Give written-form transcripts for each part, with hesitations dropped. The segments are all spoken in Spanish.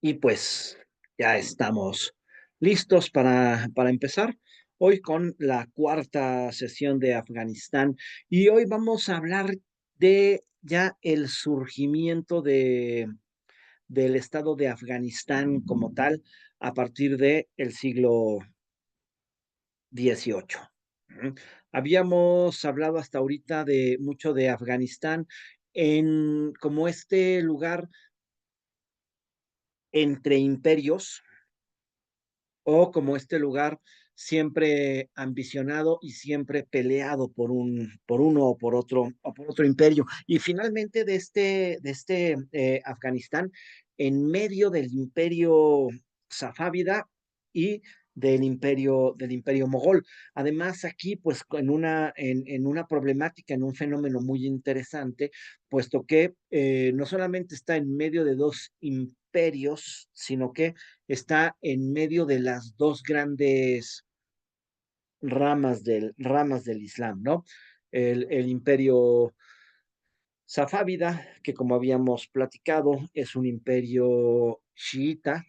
Y pues ya estamos listos para empezar hoy con la cuarta sesión de Afganistán. Y hoy vamos a hablar de ya el surgimiento del Estado de Afganistán como tal a partir del siglo XVIII. Ujú. Habíamos hablado hasta ahorita de mucho de Afganistán en como este lugar entre imperios o como este lugar siempre ambicionado y siempre peleado por uno o por otro imperio. Y finalmente Afganistán, en medio del imperio safávida y del imperio mogol. Además, aquí, pues, en una problemática, en un fenómeno muy interesante, puesto que no solamente está en medio de dos imperios, sino que está en medio de las dos grandes ramas del Islam, ¿no? El imperio safávida, que como habíamos platicado, es un imperio chiita,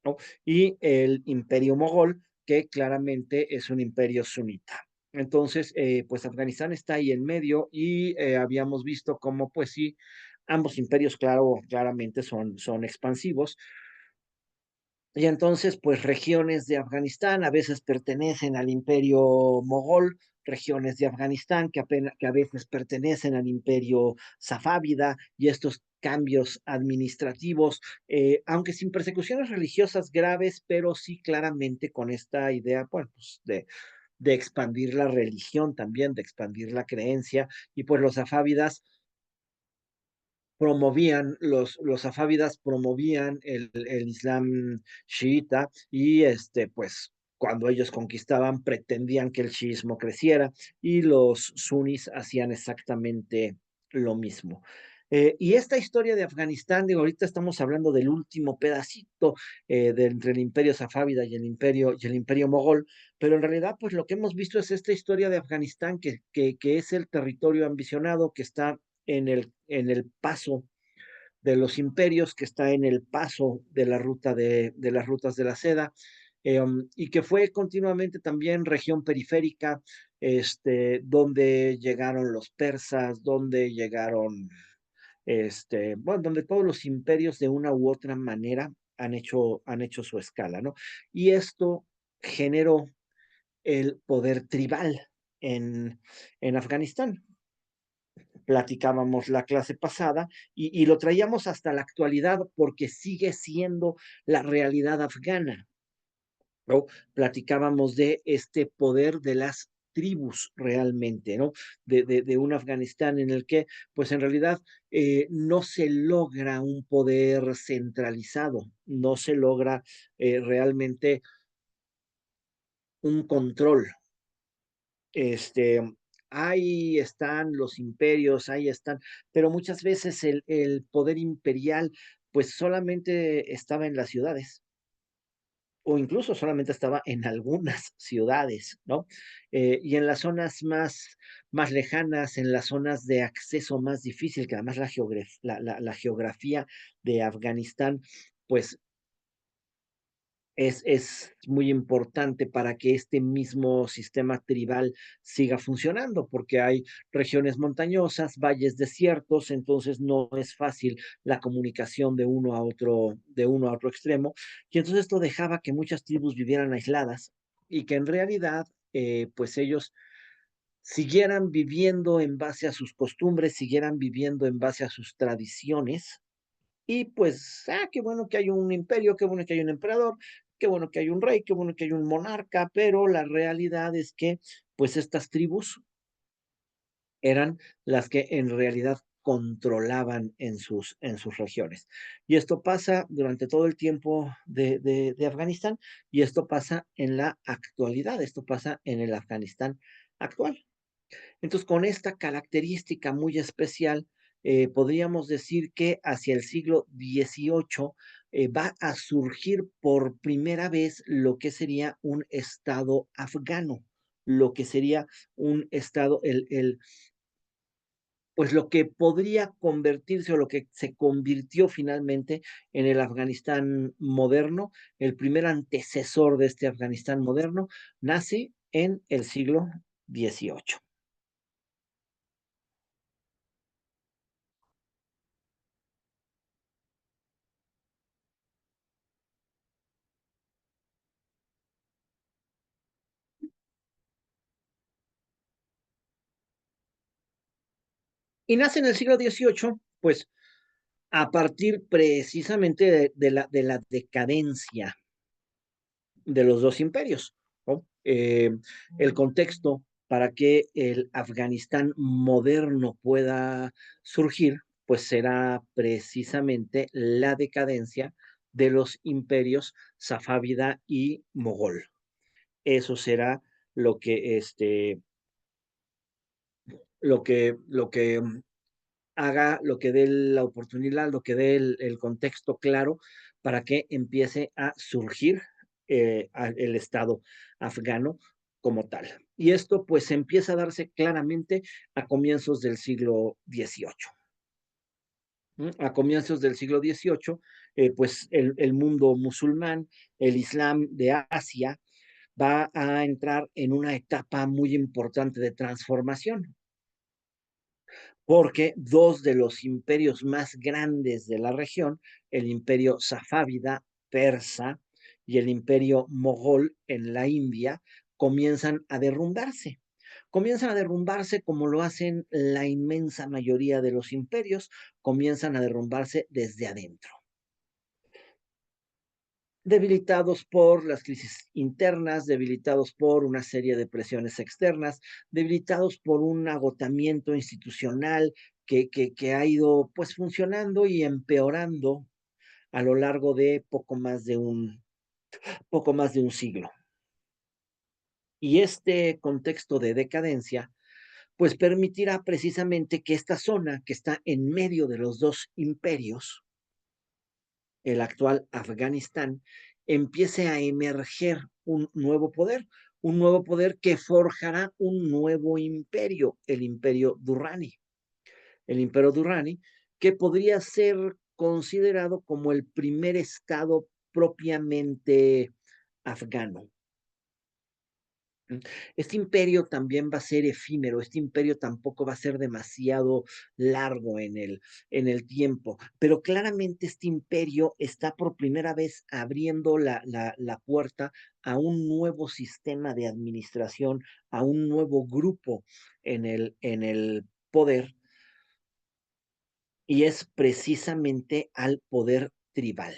¿no? Y el imperio mogol, que claramente es un imperio sunita. Entonces, pues Afganistán está ahí en medio y habíamos visto cómo, pues sí, ambos imperios, claro, claramente son expansivos, y entonces, pues regiones de Afganistán a veces pertenecen al imperio mogol, regiones de Afganistán que a veces pertenecen al imperio safávida, y estos cambios administrativos, aunque sin persecuciones religiosas graves, pero sí claramente con esta idea, bueno, pues de expandir la religión también, de expandir la creencia, y pues los safávidas los safávidas promovían el Islam chiita y pues cuando ellos conquistaban pretendían que el chiismo creciera y los sunis hacían exactamente lo mismo. Y esta historia de Afganistán, digo, ahorita estamos hablando del último pedacito entre el imperio safávida y el imperio mogol, pero en realidad pues lo que hemos visto es esta historia de Afganistán que es el territorio ambicionado que está en el paso de los imperios, que está en el paso de la ruta de las rutas de la seda, y que fue continuamente también región periférica, donde llegaron los persas, donde llegaron, bueno, donde todos los imperios de una u otra manera han hecho su escala, ¿no? Y esto generó el poder tribal en, en Afganistán. Platicábamos la clase pasada y lo traíamos hasta la actualidad porque sigue siendo la realidad afgana, ¿no? Platicábamos de este poder de las tribus realmente, ¿no? De un Afganistán en el que, pues en realidad, no se logra un poder centralizado, no se logra realmente un control. Este, ahí están los imperios, ahí están, pero muchas veces el poder imperial, pues solamente estaba en las ciudades, o incluso solamente estaba en algunas ciudades, ¿no? Y en las zonas más lejanas, en las zonas de acceso más difícil, que además la geografía de Afganistán, pues es muy importante para que este mismo sistema tribal siga funcionando, porque hay regiones montañosas, valles desiertos, entonces no es fácil la comunicación de uno a otro extremo, y entonces esto dejaba que muchas tribus vivieran aisladas y que en realidad, pues ellos siguieran viviendo en base a sus costumbres, siguieran viviendo en base a sus tradiciones, y pues, qué bueno que hay un imperio, qué bueno que hay un emperador, qué bueno que hay un rey, qué bueno que hay un monarca, pero la realidad es que, pues, estas tribus eran las que en realidad controlaban en sus regiones. Y esto pasa durante todo el tiempo de Afganistán, y esto pasa en la actualidad, esto pasa en el Afganistán actual. Entonces, con esta característica muy especial, podríamos decir que hacia el siglo XVIII va a surgir por primera vez lo que sería un estado afgano, lo que sería un estado, pues lo que podría convertirse o lo que se convirtió finalmente en el Afganistán moderno, el primer antecesor de este Afganistán moderno, nace en el siglo XVIII. Y nace en el siglo XVIII, pues a partir precisamente de la decadencia de los dos imperios, ¿no? El contexto para que el Afganistán moderno pueda surgir, pues será precisamente la decadencia de los imperios safávida y mogol. Eso será lo que, lo que haga, lo que dé la oportunidad, lo que dé el contexto claro para que empiece a surgir el Estado afgano como tal. Y esto pues empieza a darse claramente a comienzos del siglo XVIII. A comienzos del siglo XVIII, pues el mundo musulmán, el Islam de Asia, va a entrar en una etapa muy importante de transformación, porque dos de los imperios más grandes de la región, el imperio safávida persa y el imperio mogol en la India, comienzan a derrumbarse. Comienzan a derrumbarse como lo hacen la inmensa mayoría de los imperios, comienzan a derrumbarse desde adentro, debilitados por las crisis internas, debilitados por una serie de presiones externas, debilitados por un agotamiento institucional que ha ido pues funcionando y empeorando a lo largo de poco más de un siglo. Y este contexto de decadencia pues permitirá precisamente que esta zona que está en medio de los dos imperios, el actual Afganistán, empiece a emerger un nuevo poder que forjará un nuevo imperio, el imperio Durrani, que podría ser considerado como el primer estado propiamente afgano. Este imperio también va a ser efímero, este imperio tampoco va a ser demasiado largo en el tiempo, pero claramente este imperio está por primera vez abriendo la puerta a un nuevo sistema de administración, a un nuevo grupo en el poder, y es precisamente al poder tribal.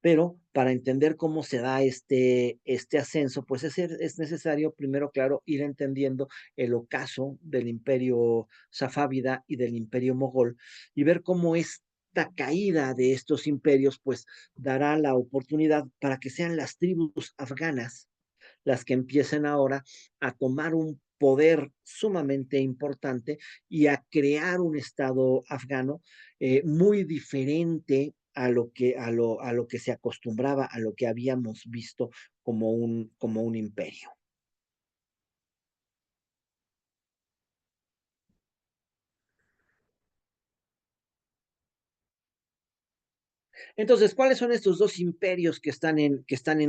Pero para entender cómo se da este ascenso, pues es necesario, primero, claro, ir entendiendo el ocaso del imperio safávida y del imperio mogol y ver cómo esta caída de estos imperios, pues dará la oportunidad para que sean las tribus afganas las que empiecen ahora a tomar un poder sumamente importante y a crear un Estado afgano muy diferente a lo que se acostumbraba, a lo que habíamos visto como un imperio. Entonces, ¿cuáles son estos dos imperios que están en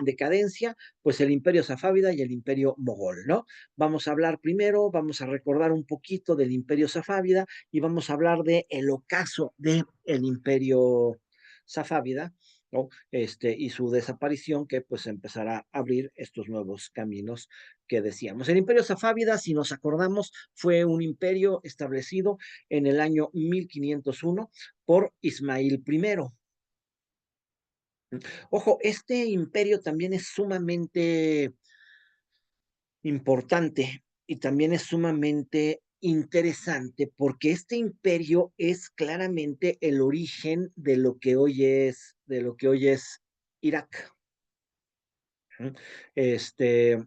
decadencia? Pues el imperio safávida y el imperio mogol, ¿no? Vamos a hablar primero, vamos a recordar un poquito del imperio safávida y vamos a hablar de el ocaso del imperio safávida, ¿no? Y su desaparición que pues empezará a abrir estos nuevos caminos que decíamos. El imperio safávida, si nos acordamos, fue un imperio establecido en el año 1501 por Ismail I. Ojo, este imperio también es sumamente importante y también es sumamente interesante porque este imperio es claramente el origen de lo que hoy es Irak. ¿Mm? Este,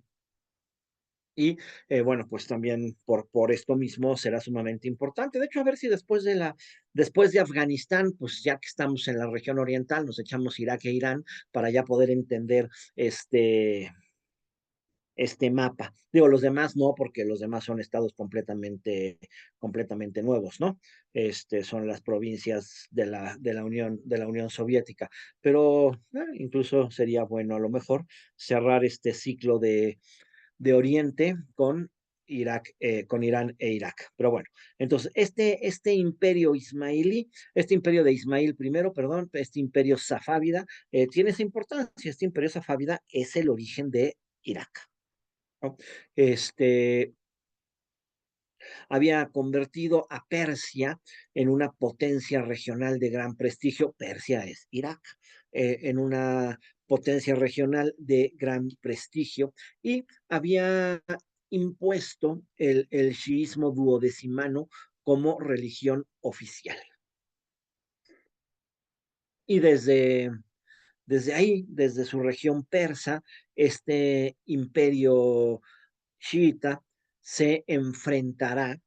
y bueno, pues también por esto mismo será sumamente importante. De hecho, a ver si después de Afganistán, pues ya que estamos en la región oriental, nos echamos Irak e Irán para ya poder entender este, este mapa. Digo, los demás no, porque los demás son estados completamente nuevos, ¿no? Son las provincias de la Unión Soviética. Pero incluso sería bueno a lo mejor cerrar este ciclo de Oriente con Irak, con Irán e Irak. Pero bueno, entonces este imperio ismailí, este imperio de Ismail primero, perdón, este imperio safávida, tiene esa importancia. Este imperio safávida es el origen de Irak, ¿no? Este, Había convertido a Persia en una potencia regional de gran prestigio. Persia es Irak, en una potencia regional de gran prestigio, y había impuesto el chiismo duodecimano como religión oficial. Y desde ahí, desde su región persa, este imperio chiita se enfrentará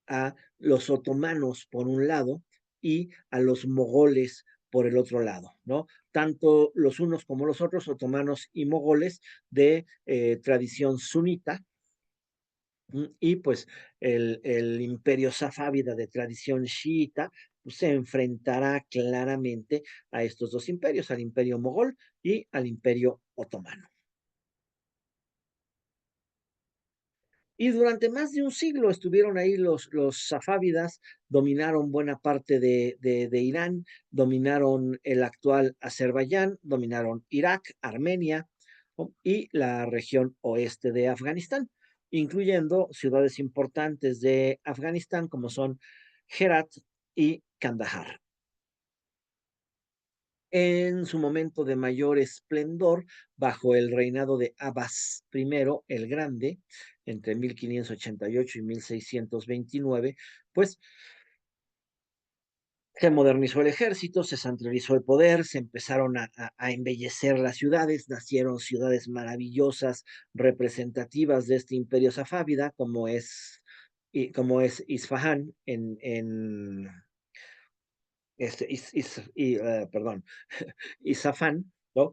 a los otomanos por un lado y a los mogoles por el otro lado, ¿no? Tanto los unos como los otros, otomanos y mogoles, de tradición sunita, y pues el imperio safávida de tradición chiita, pues, se enfrentará claramente a estos dos imperios, al imperio mogol y al imperio otomano. Y durante más de un siglo estuvieron ahí los safávidas, dominaron buena parte de Irán, dominaron el actual Azerbaiyán, dominaron Irak, Armenia, ¿no? Y la región oeste de Afganistán, incluyendo ciudades importantes de Afganistán como son Herat y Kandahar. En su momento de mayor esplendor, bajo el reinado de Abbas I el Grande, entre 1588 y 1629, pues se modernizó el ejército, se centralizó el poder, se empezaron a embellecer las ciudades, nacieron ciudades maravillosas, representativas de este imperio safávida, como es Isfahán perdón, Isfahán, ¿no?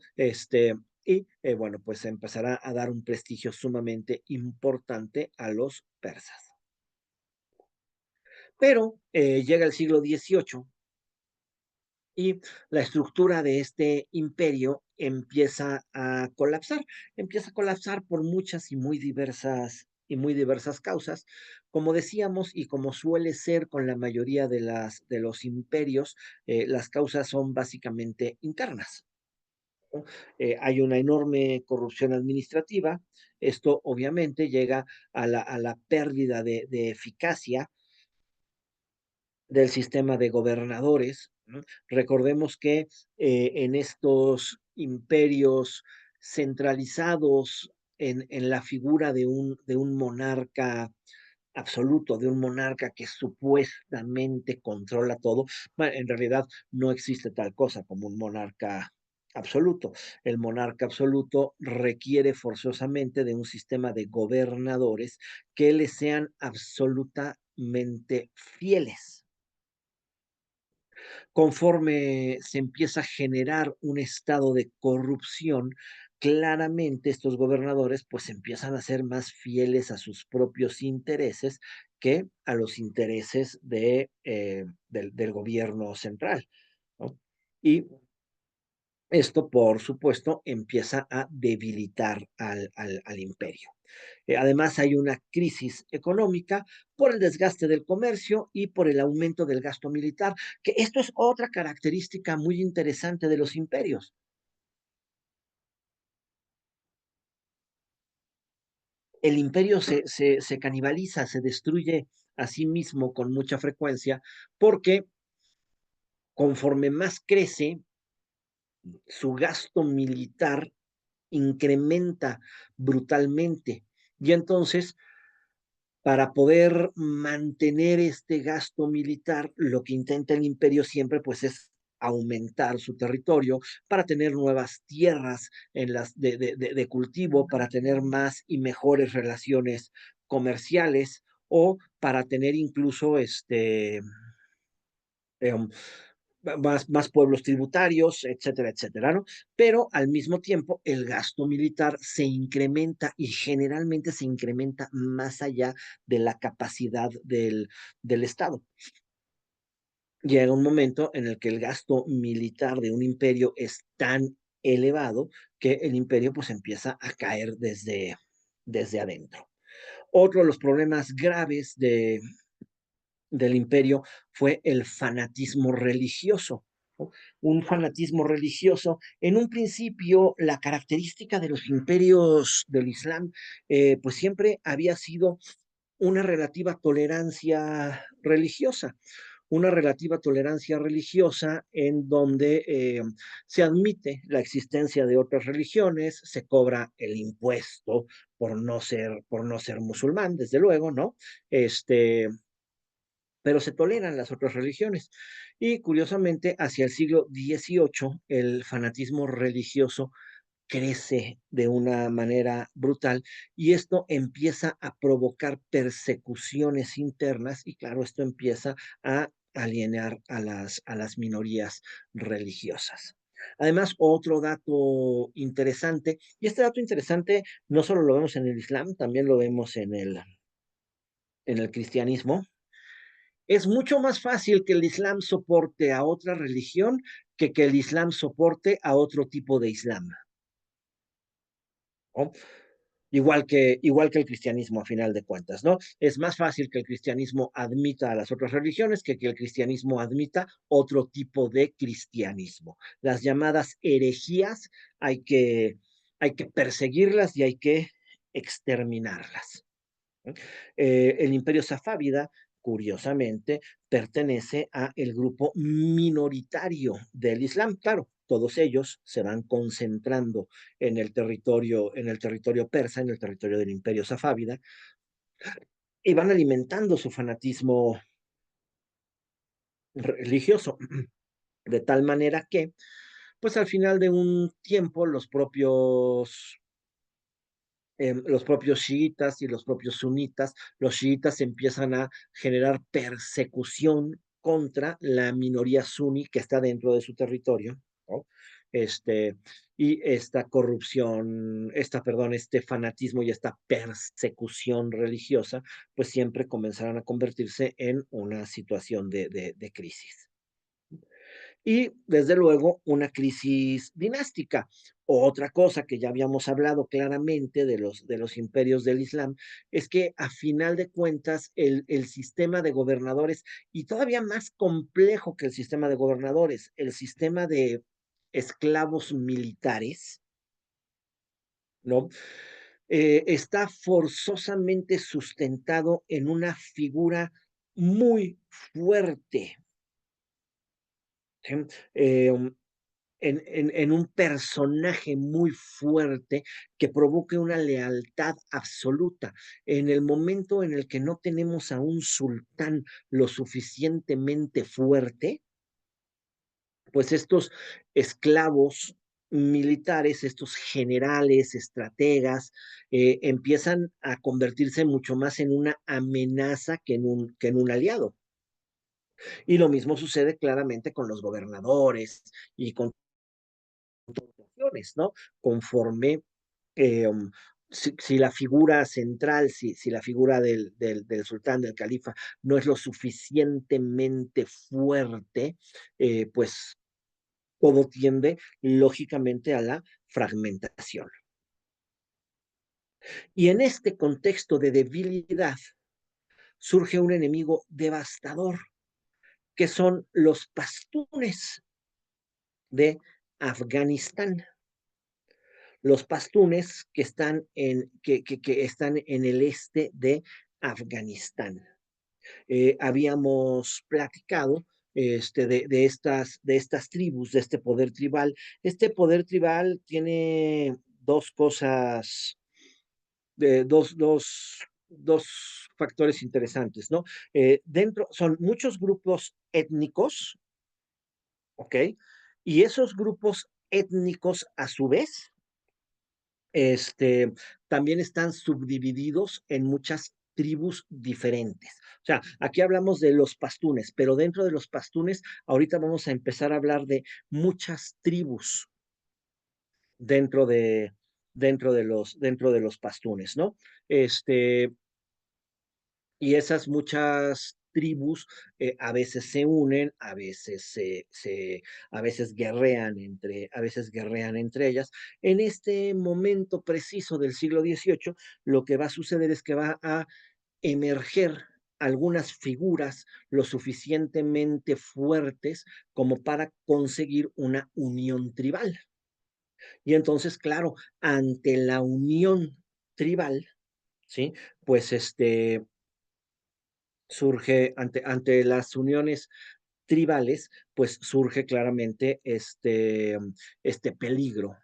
Bueno, pues empezará a dar un prestigio sumamente importante a los persas. Pero llega el siglo XVIII y la estructura de este imperio empieza a colapsar por muchas y muy diversas causas. Como decíamos, y como suele ser con la mayoría de los imperios, las causas son básicamente internas, ¿no? Hay una enorme corrupción administrativa. Esto obviamente llega a la pérdida de eficacia del sistema de gobernadores, ¿no? Recordemos que en estos imperios centralizados en la figura de un monarca absoluto, de un monarca que supuestamente controla todo, bueno, en realidad no existe tal cosa como un monarca absoluto. El monarca absoluto requiere forzosamente de un sistema de gobernadores que le sean absolutamente fieles. Conforme se empieza a generar un estado de corrupción, claramente estos gobernadores pues empiezan a ser más fieles a sus propios intereses que a los intereses del gobierno central, ¿no? Y esto, por supuesto, empieza a debilitar al imperio. Además, hay una crisis económica por el desgaste del comercio y por el aumento del gasto militar, que esto es otra característica muy interesante de los imperios. El imperio se canibaliza, se destruye a sí mismo con mucha frecuencia, porque conforme más crece, su gasto militar incrementa brutalmente. Y entonces, para poder mantener este gasto militar, lo que intenta el imperio siempre pues es aumentar su territorio para tener nuevas tierras de cultivo, para tener más y mejores relaciones comerciales, o para tener incluso más pueblos tributarios, etcétera, etcétera, ¿no? Pero al mismo tiempo el gasto militar se incrementa y generalmente se incrementa más allá de la capacidad del Estado. Llega un momento en el que el gasto militar de un imperio es tan elevado que el imperio pues empieza a caer desde adentro. Otro de los problemas graves del imperio fue el fanatismo religioso, ¿no? Un fanatismo religioso. En un principio, la característica de los imperios del Islam, pues siempre había sido una relativa tolerancia religiosa, una relativa tolerancia religiosa en donde se admite la existencia de otras religiones, se cobra el impuesto por no ser musulmán, desde luego, ¿no? Pero se toleran las otras religiones. Y curiosamente, hacia el siglo XVIII, el fanatismo religioso crece de una manera brutal y esto empieza a provocar persecuciones internas y claro, esto empieza a alienar a las minorías religiosas. Además, otro dato interesante, y este dato interesante no solo lo vemos en el Islam, también lo vemos en el cristianismo. Es mucho más fácil que el Islam soporte a otra religión que el Islam soporte a otro tipo de Islam, ¿no? Igual que el cristianismo, a final de cuentas, ¿no? Es más fácil que el cristianismo admita a las otras religiones que el cristianismo admita otro tipo de cristianismo. Las llamadas herejías hay que perseguirlas y hay que exterminarlas. El imperio safávida, curiosamente, pertenece a el grupo minoritario del Islam. Claro, todos ellos se van concentrando en el territorio persa, en el territorio del imperio safávida, y van alimentando su fanatismo religioso, de tal manera que, pues al final de un tiempo, los propios chiitas y los propios sunitas, los chiitas empiezan a generar persecución contra la minoría suní que está dentro de su territorio, ¿no? Este, y esta corrupción, este fanatismo y esta persecución religiosa, pues siempre comenzarán a convertirse en una situación de crisis. Y desde luego una crisis dinástica. Otra cosa que ya habíamos hablado claramente de los imperios del Islam es que a final de cuentas el sistema de gobernadores, y todavía más complejo que el sistema de gobernadores, el sistema de esclavos militares, ¿no? Está forzosamente sustentado en una figura muy fuerte, ¿sí? Eh, en un personaje muy fuerte que provoque una lealtad absoluta. En el momento en el que no tenemos a un sultán lo suficientemente fuerte, pues estos esclavos militares, estos generales, estrategas, empiezan a convertirse mucho más en una amenaza que en un aliado. Y lo mismo sucede claramente con los gobernadores y con ¿no? Conforme, eh, si la figura central, si la figura del sultán, del califa, no es lo suficientemente fuerte, pues todo tiende lógicamente a la fragmentación. Y en este contexto de debilidad surge un enemigo devastador, que son los pastunes de Afganistán. Los pastunes que están en el este de Afganistán. Habíamos platicado de estas tribus, de este poder tribal. Este poder tribal tiene dos cosas, dos factores interesantes, ¿no? Son muchos grupos étnicos, ¿ok? Y esos grupos étnicos, a su vez, este, también están subdivididos en muchas tribus diferentes. O sea, aquí hablamos de los pastunes, pero dentro de los pastunes, ahorita vamos a empezar a hablar de muchas tribus dentro de, dentro de los pastunes, ¿no? Este, y esas muchas tribus a veces se unen, a veces a veces guerrean entre ellas. En este momento preciso del siglo XVIII, lo que va a suceder es que va a emerger algunas figuras lo suficientemente fuertes como para conseguir una unión tribal. Y entonces, claro, ante la unión tribal, ¿sí? Pues surge ante las uniones tribales, pues surge claramente este peligro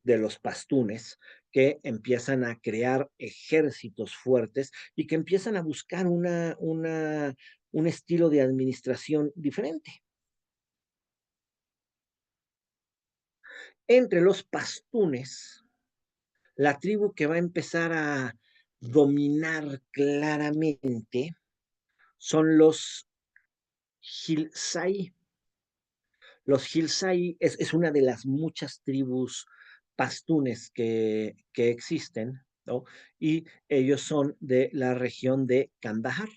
de los pastunes que empiezan a crear ejércitos fuertes y que empiezan a buscar un estilo de administración diferente. Entre los pastunes, la tribu que va a empezar a dominar claramente son los Hilsai. Los Hilsai es una de las muchas tribus pastunes que existen, ¿no? Y ellos son de la región de Kandahar.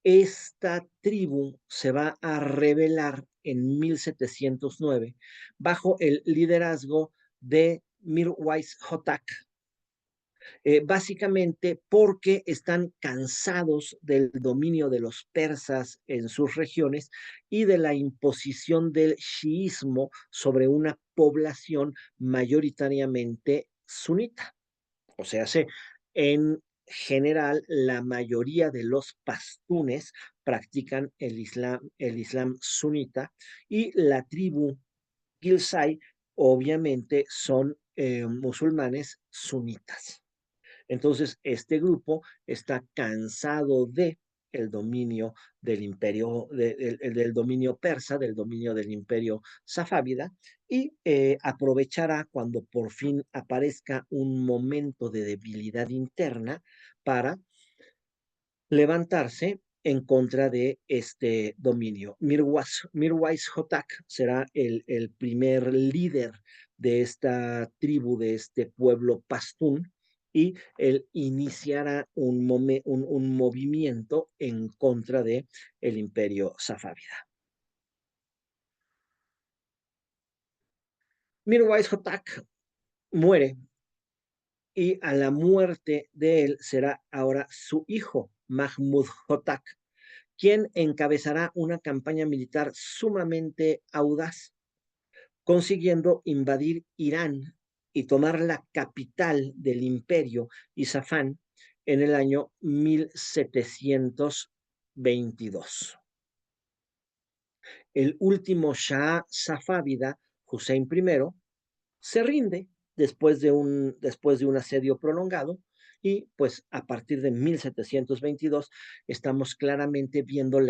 Esta tribu se va a rebelar en 1709 bajo el liderazgo de Mirwais Hotak, básicamente porque están cansados del dominio de los persas en sus regiones y de la imposición del chiismo sobre una población mayoritariamente sunita. O sea, en general, la mayoría de los pastunes practican el islam sunita y la tribu Gilsai obviamente son musulmanes sunitas. Entonces, este grupo está cansado de el dominio del imperio, del dominio persa, del dominio del imperio safávida, y aprovechará cuando por fin aparezca un momento de debilidad interna para levantarse en contra de este dominio. Mirwais Hotak será el primer líder de esta tribu, de este pueblo pastún, y él iniciará un movimiento en contra de el imperio safávida. Mirwais Hotak muere y a la muerte de él será ahora su hijo, Mahmud Hotak, quien encabezará una campaña militar sumamente audaz, consiguiendo invadir Irán y tomar la capital del imperio, Isfahán, en el año 1722. El último Shah safávida, Hussein I, se rinde después de un asedio prolongado y pues a partir de 1722 estamos claramente viendo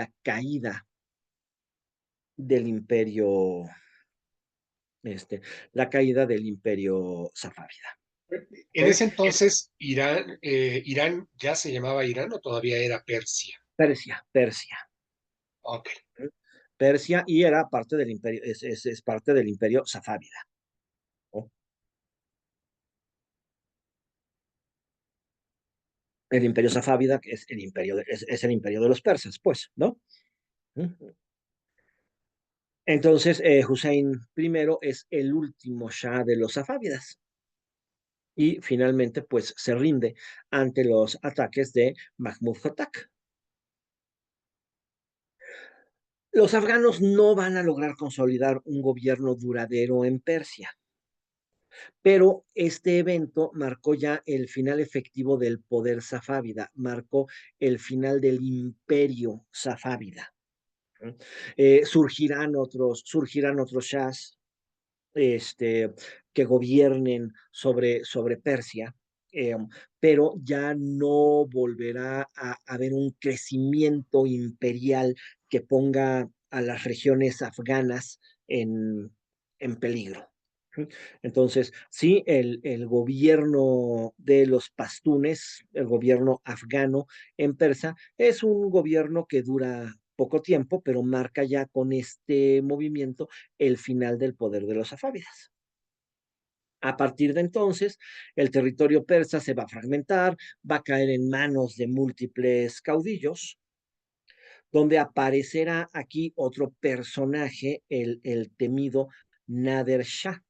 del imperio, la caída del imperio safávida. En ¿Okay? ese entonces, Irán ya se llamaba Irán o todavía era Persia. Persia. Ok. Persia y era parte del imperio, es parte del imperio safávida, ¿no? El imperio safávida es el imperio es el imperio de los persas, pues, ¿no? Entonces, Hussein I es el último Shah de los safávidas y finalmente, pues, se rinde ante los ataques de Mahmud Hotak. Los afganos no van a lograr consolidar un gobierno duradero en Persia, pero este evento marcó ya el final efectivo del poder safávida, marcó el final del imperio safávida. Surgirán otros shahs este, que gobiernen sobre Persia, eh, pero ya no volverá a haber un crecimiento imperial que ponga a las regiones afganas en peligro. Entonces, sí, el gobierno de los pastunes, el gobierno afgano en Persa, es un gobierno que dura poco tiempo, pero marca ya con este movimiento el final del poder de los safávidas. A partir de entonces, el territorio persa se va a fragmentar, va a caer en manos de múltiples caudillos, donde aparecerá aquí otro personaje, el temido Nader Shah,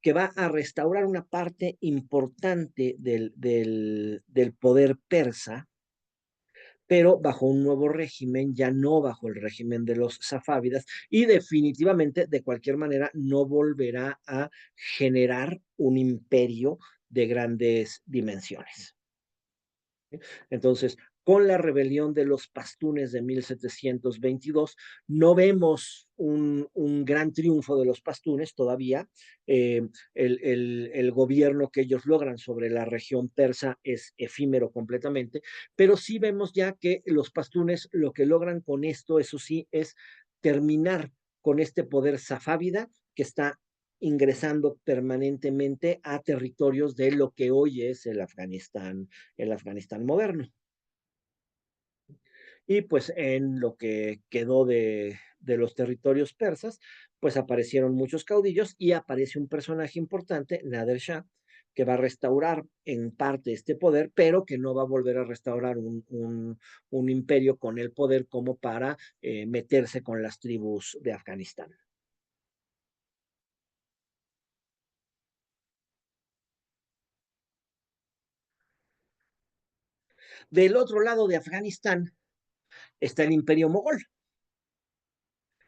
que va a restaurar una parte importante del poder persa, pero bajo un nuevo régimen, ya no bajo el régimen de los safávidas, y definitivamente, de cualquier manera, no volverá a generar un imperio de grandes dimensiones. Entonces, con la rebelión de los pastunes de 1722, no vemos un gran triunfo de los pastunes todavía. El gobierno que ellos logran sobre la región persa es efímero completamente, pero sí vemos ya que los pastunes lo que logran con esto, eso sí, es terminar con este poder safávida que está ingresando permanentemente a territorios de lo que hoy es el Afganistán moderno. Y pues en lo que quedó de los territorios persas, pues aparecieron muchos caudillos y aparece un personaje importante, Nader Shah, que va a restaurar en parte este poder, pero que no va a volver a restaurar un imperio con el poder como para meterse con las tribus de Afganistán. Del otro lado de Afganistán está el imperio mogol,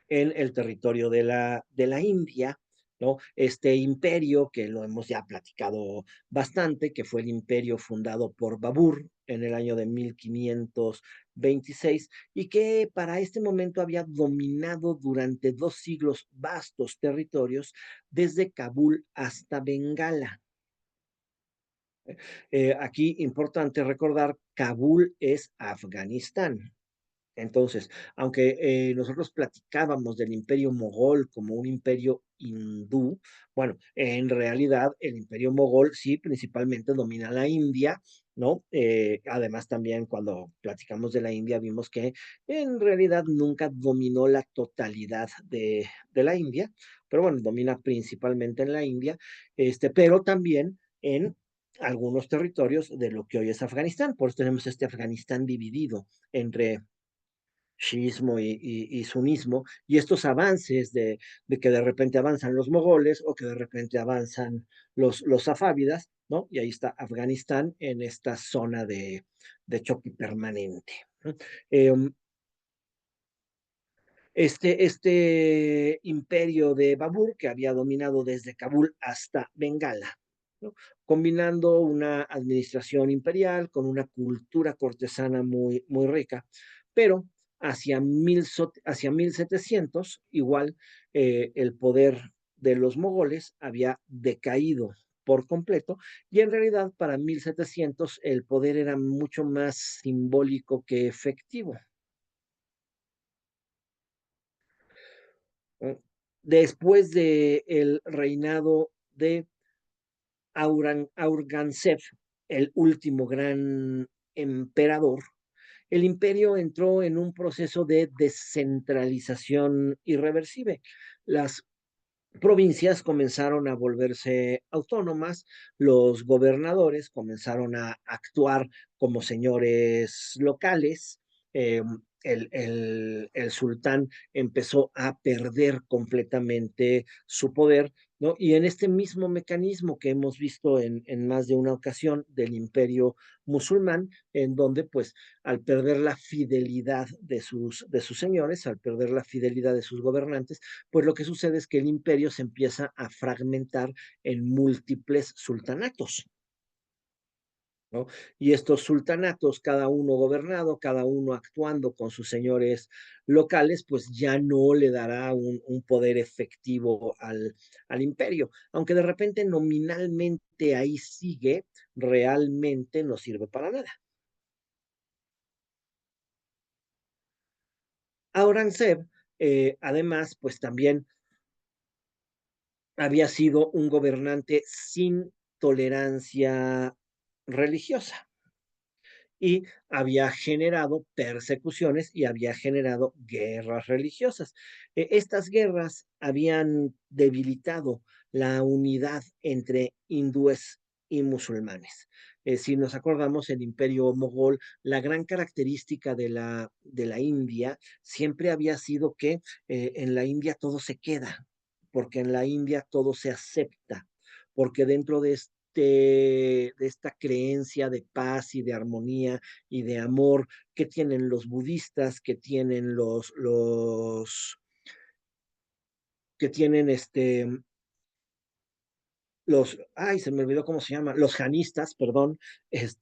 en el territorio de la India, ¿no? Este imperio que lo hemos ya platicado bastante, que fue el imperio fundado por Babur en el año de 1526 y que para este momento había dominado durante 2 siglos vastos territorios desde Kabul hasta Bengala. Aquí importante recordar, Kabul es Afganistán. Entonces, aunque nosotros platicábamos del imperio mogol como un imperio hindú, bueno, en realidad el imperio mogol sí principalmente domina la India, ¿no? Además también cuando platicamos de la India vimos que en realidad nunca dominó la totalidad de la India, pero bueno, domina principalmente en la India, pero también en algunos territorios de lo que hoy es Afganistán. Por eso tenemos este Afganistán dividido entre chiismo y sunismo, y estos avances de que de repente avanzan los mogoles o que de repente avanzan los safávidas, ¿no? Y ahí está Afganistán en esta zona de choque permanente. ¿No? Eh, este imperio de Babur, que había dominado desde Kabul hasta Bengala, ¿no? Combinando una administración imperial con una cultura cortesana muy, muy rica, pero hacia 1700, igual el poder de los mogoles había decaído por completo y en realidad para 1700 el poder era mucho más simbólico que efectivo. ¿No? Después del reinado de Aurangzeb, el último gran emperador, el imperio entró en un proceso de descentralización irreversible. Las provincias comenzaron a volverse autónomas, los gobernadores comenzaron a actuar como señores locales, eh, el sultán empezó a perder completamente su poder, ¿no? Y en este mismo mecanismo que hemos visto en más de una ocasión del imperio musulmán, en donde pues al perder la fidelidad de sus señores, al perder la fidelidad de sus gobernantes, pues lo que sucede es que el imperio se empieza a fragmentar en múltiples sultanatos, ¿no? Y estos sultanatos, cada uno gobernado, cada uno actuando con sus señores locales, pues ya no le dará un poder efectivo al imperio. Aunque de repente nominalmente ahí sigue, realmente no sirve para nada. Aurangzeb, además, pues también había sido un gobernante sin tolerancia religiosa y había generado persecuciones y había generado guerras religiosas. Estas guerras habían debilitado la unidad entre hindúes y musulmanes. Si nos acordamos, el imperio mogol, la gran característica de la India siempre había sido que en la India todo se queda, porque en la India todo se acepta, porque dentro de esta creencia de paz y de armonía y de amor que tienen los budistas, que tienen que tienen ay, se me olvidó cómo se llama, los janistas, perdón,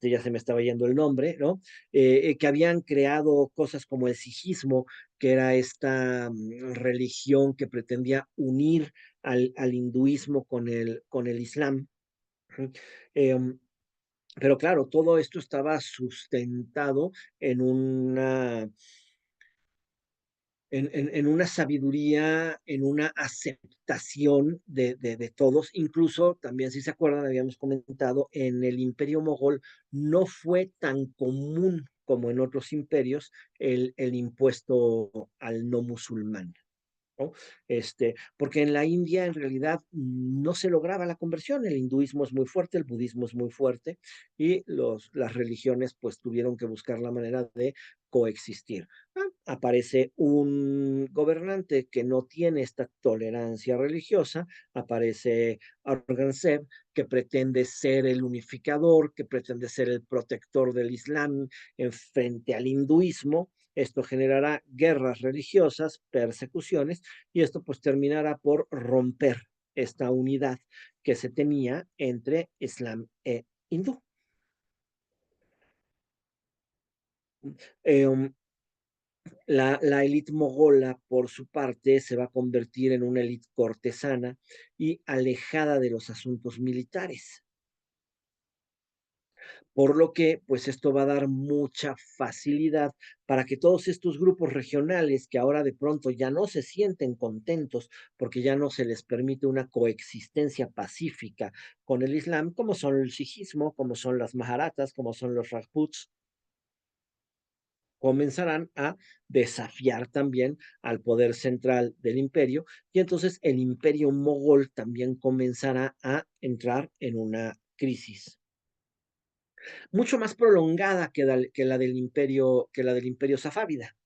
ya se me estaba yendo el nombre, ¿no? Que habían creado cosas como el sijismo, que era esta religión que pretendía unir al hinduismo con el islam. Ujú. Em, pero claro, todo esto estaba sustentado en en una sabiduría, en una aceptación de todos. Incluso, también si se acuerdan, habíamos comentado, en el imperio mogol no fue tan común como en otros imperios el impuesto al no musulmán, ¿no? Porque en la India en realidad no se lograba la conversión, el hinduismo es muy fuerte, el budismo es muy fuerte y las religiones pues tuvieron que buscar la manera de coexistir. Aparece un gobernante que no tiene esta tolerancia religiosa, aparece Aurangzeb, que pretende ser el unificador, que pretende ser el protector del Islam en frente al hinduismo. Esto generará guerras religiosas, persecuciones, y esto pues terminará por romper esta unidad que se tenía entre Islam e hindú. Eh, la élite mogola, por su parte, se va a convertir en una élite cortesana y alejada de los asuntos militares, por lo que, pues esto va a dar mucha facilidad para que todos estos grupos regionales que ahora de pronto ya no se sienten contentos porque ya no se les permite una coexistencia pacífica con el Islam, como son el sijismo, como son las maharatas, como son los rajputs, comenzarán a desafiar también al poder central del imperio y entonces el imperio mogol también comenzará a entrar en una crisis mucho más prolongada que la del imperio safávida.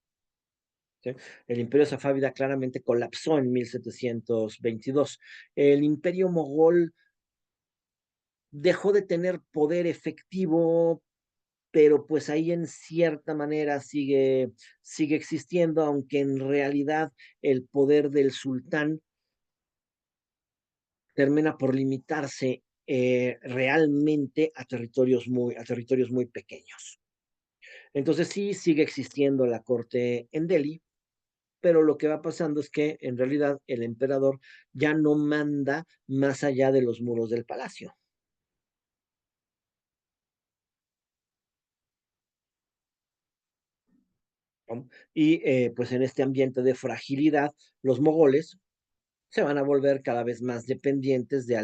¿Sí? El imperio safávida claramente colapsó en 1722. El imperio mogol dejó de tener poder efectivo, pero pues ahí en cierta manera sigue existiendo, aunque en realidad el poder del sultán termina por limitarse realmente a territorios muy pequeños. Entonces sí sigue existiendo la corte en Delhi, pero lo que va pasando es que en realidad el emperador ya no manda más allá de los muros del palacio, ¿no? Y pues en este ambiente de fragilidad, los mogoles se van a volver cada vez más dependientes de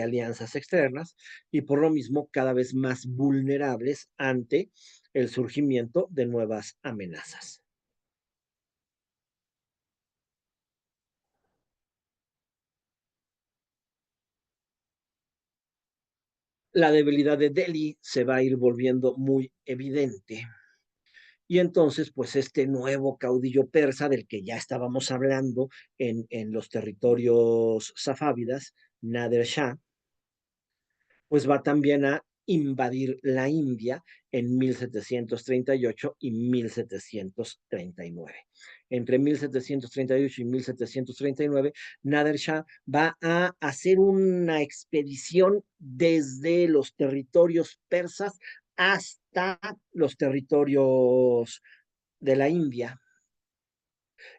alianzas externas y por lo mismo cada vez más vulnerables ante el surgimiento de nuevas amenazas. La debilidad de Delhi se va a ir volviendo muy evidente. Y entonces, pues este nuevo caudillo persa del que ya estábamos hablando en los territorios safávidas, Nader Shah, pues va también a invadir la India en 1738 y 1739. Entre 1738 y 1739, Nader Shah va a hacer una expedición desde los territorios persas hasta los territorios de la India.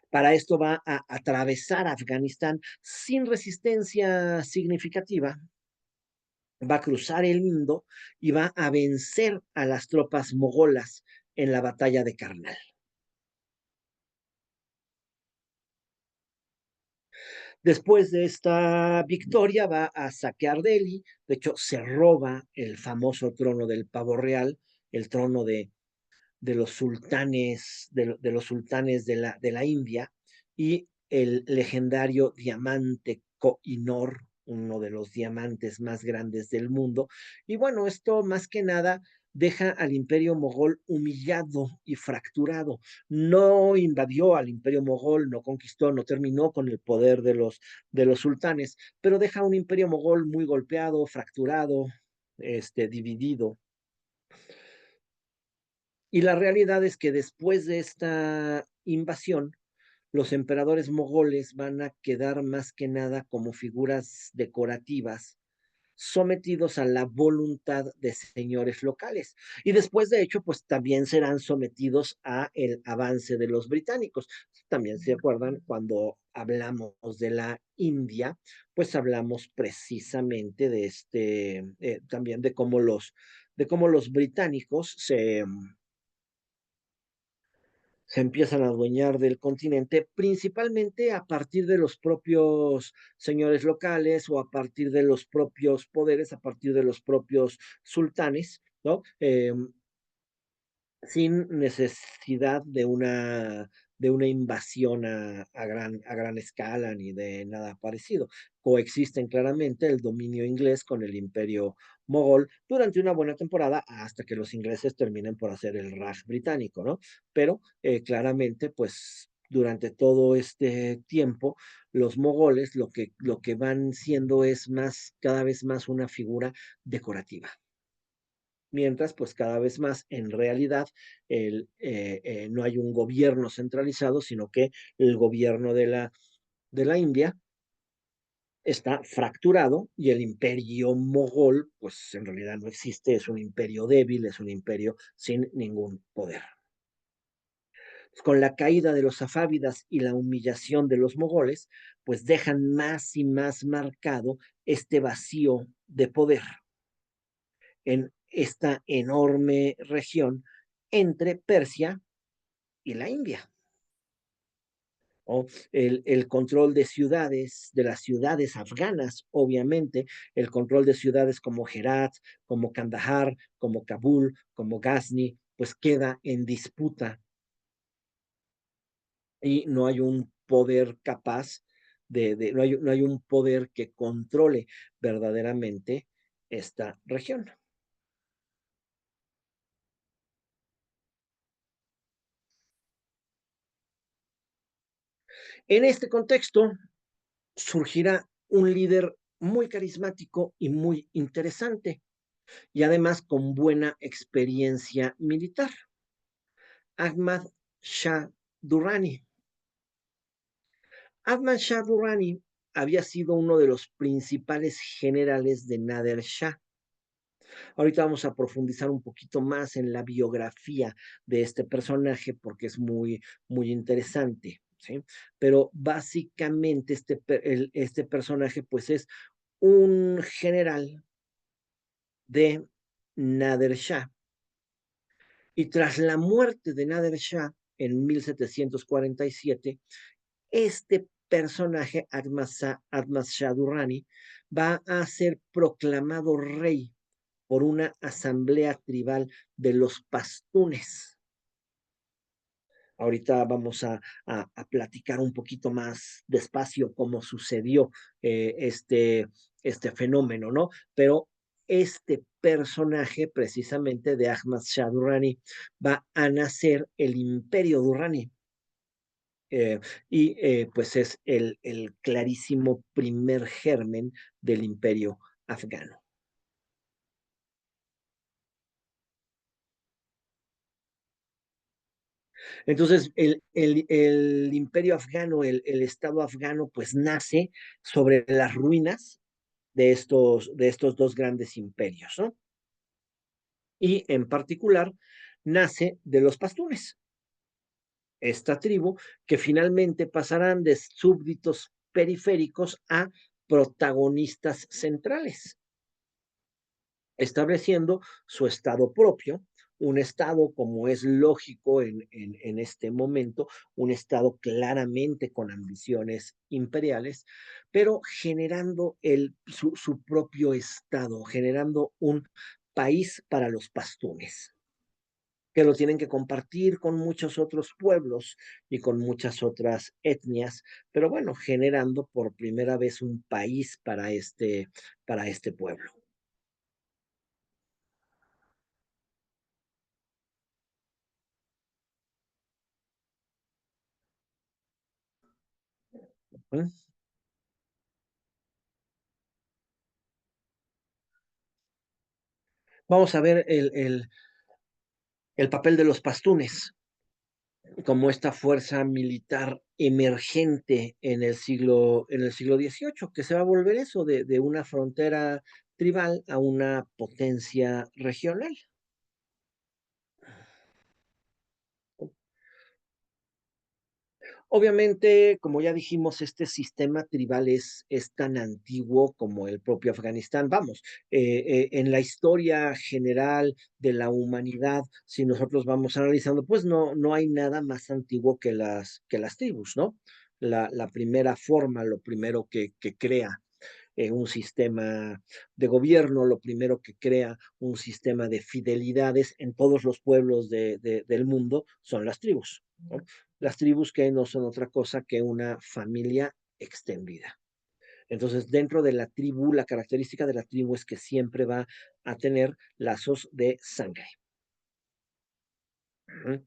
Para esto va a atravesar Afganistán sin resistencia significativa, va a cruzar el Indo y va a vencer a las tropas mogolas en la batalla de Karnal. Después de esta victoria va a saquear Delhi, de hecho se roba el famoso trono del pavo real, el trono de los sultanes, de los sultanes de la India, y el legendario diamante Koh-i-Noor, uno de los diamantes más grandes del mundo. Y bueno, esto más que nada deja al imperio mogol humillado y fracturado. No invadió al imperio mogol, no conquistó, no terminó con el poder de los sultanes, pero deja un imperio mogol muy golpeado, fracturado, dividido. Y la realidad es que después de esta invasión, los emperadores mogoles van a quedar más que nada como figuras decorativas, sometidos a la voluntad de señores locales. Y después, de hecho, pues también serán sometidos a el avance de los británicos. También se acuerdan cuando hablamos de la India, pues hablamos precisamente de también de cómo los británicos se empiezan a adueñar del continente, principalmente a partir de los propios señores locales o a partir de los propios poderes, a partir de los propios sultanes, ¿no? Sin necesidad de una invasión a gran escala ni de nada parecido. Coexisten claramente el dominio inglés con el imperio mogol durante una buena temporada hasta que los ingleses terminen por hacer el Raj británico, ¿no? Pero claramente, pues durante todo este tiempo, los mogoles lo que van siendo es más, cada vez más una figura decorativa, mientras pues cada vez más en realidad no hay un gobierno centralizado, sino que el gobierno de la India está fracturado y el imperio mogol pues en realidad no existe, es un imperio débil, es un imperio sin ningún poder. Con la caída de los safávidas y la humillación de los mogoles, pues dejan más y más marcado este vacío de poder en esta enorme región entre Persia y la India. ¿No? El control de las ciudades afganas, obviamente, el control de ciudades como Herat, como Kandahar, como Kabul, como Ghazni, pues queda en disputa y no hay un poder capaz no hay un poder que controle verdaderamente esta región. En este contexto, surgirá un líder muy carismático y muy interesante, y además con buena experiencia militar, Ahmad Shah Durrani. Ahmad Shah Durrani había sido uno de los principales generales de Nader Shah. Ahorita vamos a profundizar un poquito más en la biografía de este personaje porque es muy interesante, ¿sí? Pero básicamente este personaje pues es un general de Nader Shah. Y tras la muerte de Nader Shah en 1747, este personaje, Ahmad Shah Durrani, va a ser proclamado rey por una asamblea tribal de los pastunes. Ahorita vamos a platicar un poquito más despacio cómo sucedió este fenómeno, ¿no? Pero este personaje precisamente de Ahmad Shah Durrani va a nacer el imperio Durrani. eh, pues es el clarísimo primer germen del imperio afgano. Entonces, el imperio afgano, el Estado afgano, pues nace sobre las ruinas de estos dos grandes imperios, ¿no? Y en particular, nace de los pastunes, esta tribu que finalmente pasarán de súbditos periféricos a protagonistas centrales, estableciendo su estado propio, un Estado, como es lógico en este momento, un Estado claramente con ambiciones imperiales, pero generando su propio Estado, generando un país para los pastunes, que lo tienen que compartir con muchos otros pueblos y con muchas otras etnias, pero bueno, generando por primera vez un país para este pueblo. ¿Mm? Vamos a ver el papel de los pastunes como esta fuerza militar emergente en el siglo XVIII, que se va a volver eso, de una frontera tribal a una potencia regional. Obviamente, como ya dijimos, este sistema tribal es tan antiguo como el propio Afganistán. Vamos, en la historia general de la humanidad, si nosotros vamos analizando, pues no hay nada más antiguo que que las tribus, ¿no? La primera forma, lo primero que crea un sistema de gobierno, lo primero que crea un sistema de fidelidades en todos los pueblos del mundo son las tribus, ¿no? Las tribus que no son otra cosa que una familia extendida. Entonces, dentro de la tribu, la característica de la tribu es que siempre va a tener lazos de sangre. ¿Uh?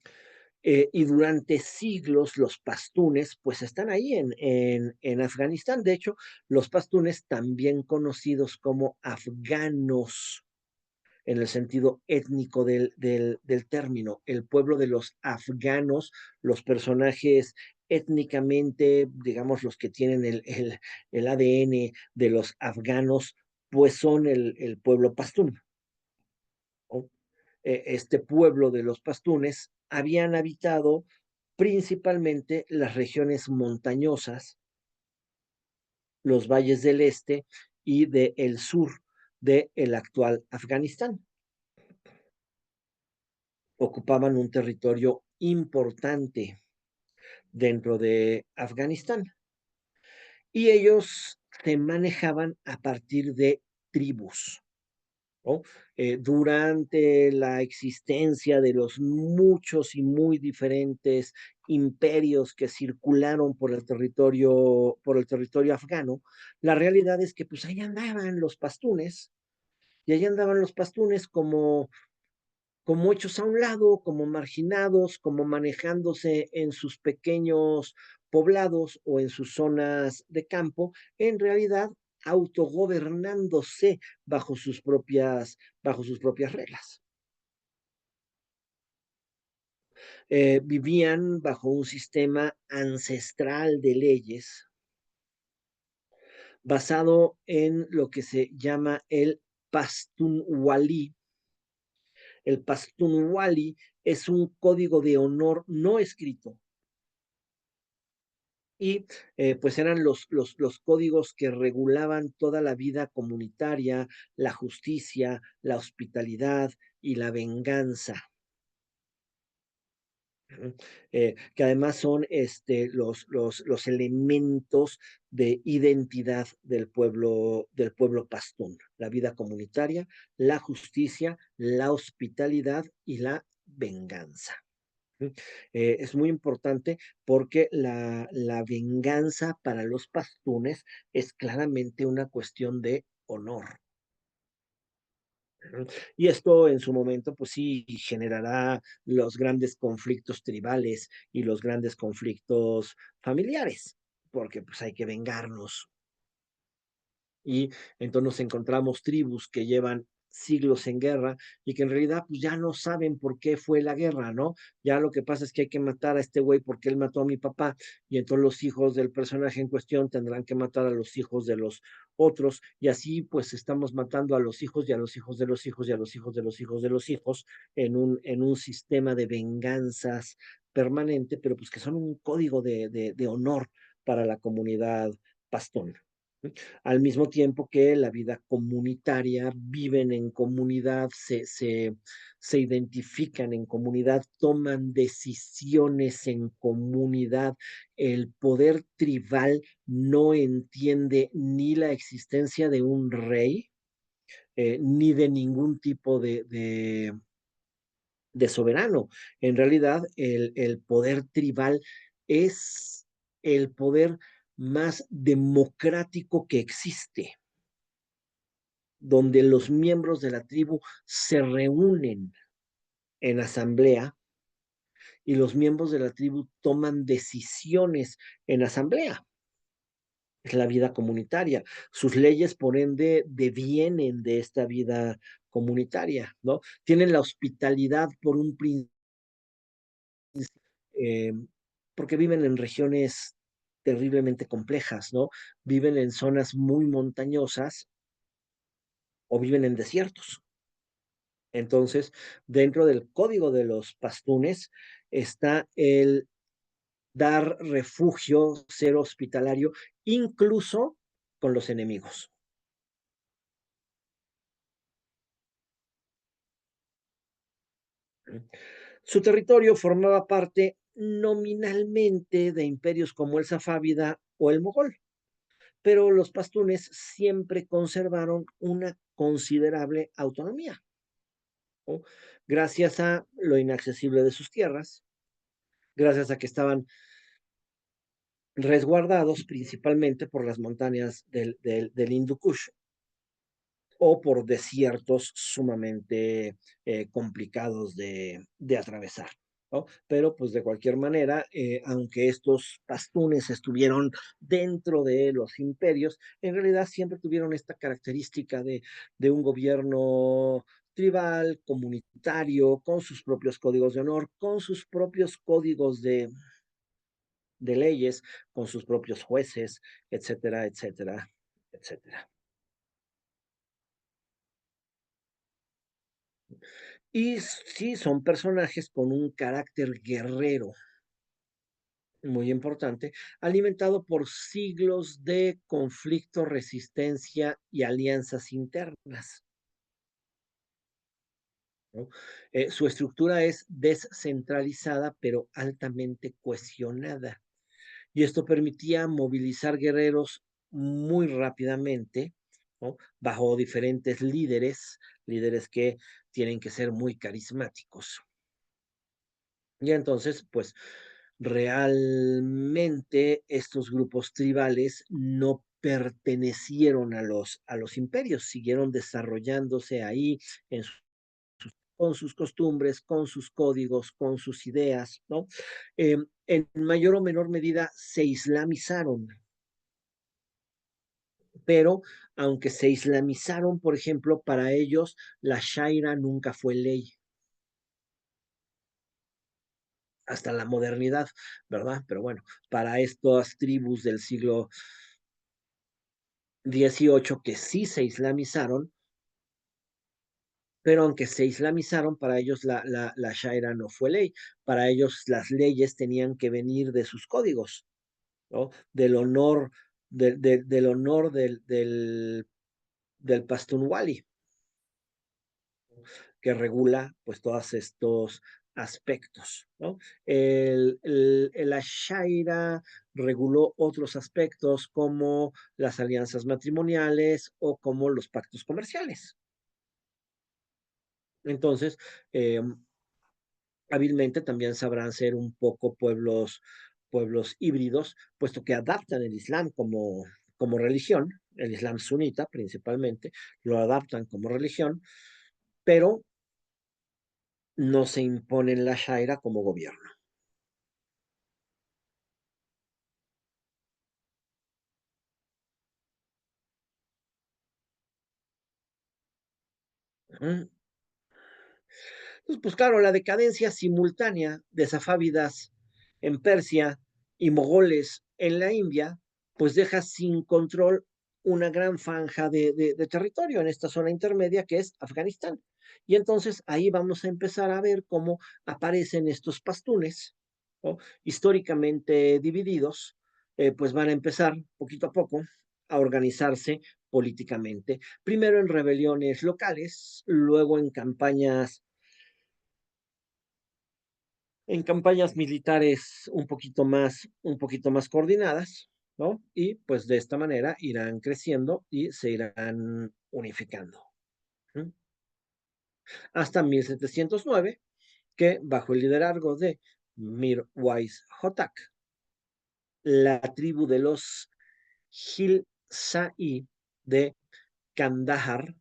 Y durante siglos los pastunes pues están ahí en Afganistán. De hecho, los pastunes también conocidos como afganos en el sentido étnico del término, el pueblo de los afganos, los personajes étnicamente, digamos, los que tienen el ADN de los afganos, pues son el pueblo pastún, ¿no? Este pueblo de los pastunes habían habitado principalmente las regiones montañosas, los valles del este y del sur del actual Afganistán. Ocupaban un territorio importante dentro de Afganistán y ellos se manejaban a partir de tribus, ¿no? Durante la existencia de los muchos y muy diferentes imperios que circularon por el territorio afgano, la realidad es que pues ahí andaban los pastunes, y ahí andaban los pastunes como hechos a un lado, como marginados, como manejándose en sus pequeños poblados o en sus zonas de campo, en realidad autogobernándose bajo sus propias reglas. Vivían bajo un sistema ancestral de leyes basado en lo que se llama el Pastunwali. El Pastunwali es un código de honor no escrito y pues eran los códigos que regulaban toda la vida comunitaria, la justicia, la hospitalidad y la venganza. Que además son los elementos de identidad del pueblo pastún, la vida comunitaria, la justicia, la hospitalidad y la venganza. Es muy importante porque la venganza para los pastunes es claramente una cuestión de honor. Ujú. Y esto en su momento, pues sí, generará los grandes conflictos tribales y los grandes conflictos familiares, porque pues hay que vengarnos. Y entonces nos encontramos tribus que llevan siglos en guerra y que en realidad pues ya no saben por qué fue la guerra, ¿no? Ya lo que pasa es que hay que matar a este güey porque él mató a mi papá y entonces los hijos del personaje en cuestión tendrán que matar a los hijos de los otros y así pues estamos matando a los hijos y a los hijos de los hijos y a los hijos de los hijos de los hijos en un sistema de venganzas permanente, pero pues que son un código de honor para la comunidad pastón. Al mismo tiempo que la vida comunitaria, viven en comunidad, se identifican en comunidad, toman decisiones en comunidad. El poder tribal no entiende ni la existencia de un rey, ni de ningún tipo de soberano. En realidad, el poder tribal es el poder más democrático que existe, donde los miembros de la tribu se reúnen en asamblea y los miembros de la tribu toman decisiones en asamblea. Es la vida comunitaria. Sus leyes, por ende, devienen de esta vida comunitaria, ¿no? Tienen la hospitalidad por un principio, eh, porque viven en regiones terriblemente complejas, ¿no? Viven en zonas muy montañosas o viven en desiertos. Entonces, dentro del código de los pastunes está el dar refugio, ser hospitalario, incluso con los enemigos. Su territorio formaba parte nominalmente de imperios como el safávida o el mogol, pero los pastunes siempre conservaron una considerable autonomía, ¿no? Gracias a lo inaccesible de sus tierras, gracias a que estaban resguardados principalmente por las montañas del Hindu Kush o por desiertos sumamente complicados de atravesar, ¿no? Pero pues de cualquier manera, aunque estos pastunes estuvieron dentro de los imperios, en realidad siempre tuvieron esta característica de un gobierno tribal, comunitario, con sus propios códigos de honor, con sus propios códigos de leyes, con sus propios jueces, etcétera, etcétera, etcétera. Y sí, son personajes con un carácter guerrero muy importante, alimentado por siglos de conflicto, resistencia y alianzas internas, ¿no? Su estructura es descentralizada, pero altamente cohesionada. Y esto permitía movilizar guerreros muy rápidamente, ¿no? Bajo diferentes líderes, líderes que tienen que ser muy carismáticos. Y entonces, pues realmente estos grupos tribales no pertenecieron a los imperios, siguieron desarrollándose ahí en con sus costumbres, con sus códigos, con sus ideas, ¿no? En mayor o menor medida se islamizaron, pero aunque se islamizaron, por ejemplo, para ellos la Shaira nunca fue ley hasta la modernidad, ¿verdad? Pero bueno, para estas tribus del siglo XVIII que sí se islamizaron, pero aunque se islamizaron, para ellos la Shaira no fue ley. Para ellos las leyes tenían que venir de sus códigos, ¿no? Del honor, del honor del Pastunwali, que regula pues todos estos aspectos, ¿no? La Shaira reguló otros aspectos como las alianzas matrimoniales o como los pactos comerciales. Entonces, hábilmente también sabrán ser un poco pueblos híbridos, puesto que adaptan el Islam como religión, el Islam sunita principalmente, lo adaptan como religión, pero no se imponen la Shaira como gobierno. Ujú. Entonces, pues claro, la decadencia simultánea de safávidas en Persia y mogoles en la India, pues deja sin control una gran franja de territorio en esta zona intermedia que es Afganistán. Y entonces ahí vamos a empezar a ver cómo aparecen estos pastunes, ¿no? Históricamente divididos, pues van a empezar poquito a poco a organizarse políticamente, primero en rebeliones locales, luego en campañas militares un poquito más coordinadas, ¿no? Y pues de esta manera irán creciendo y se irán unificando. ¿Mm? Hasta 1709, que bajo el liderazgo de Mirwais Hotak, la tribu de los Hilsai de Kandahar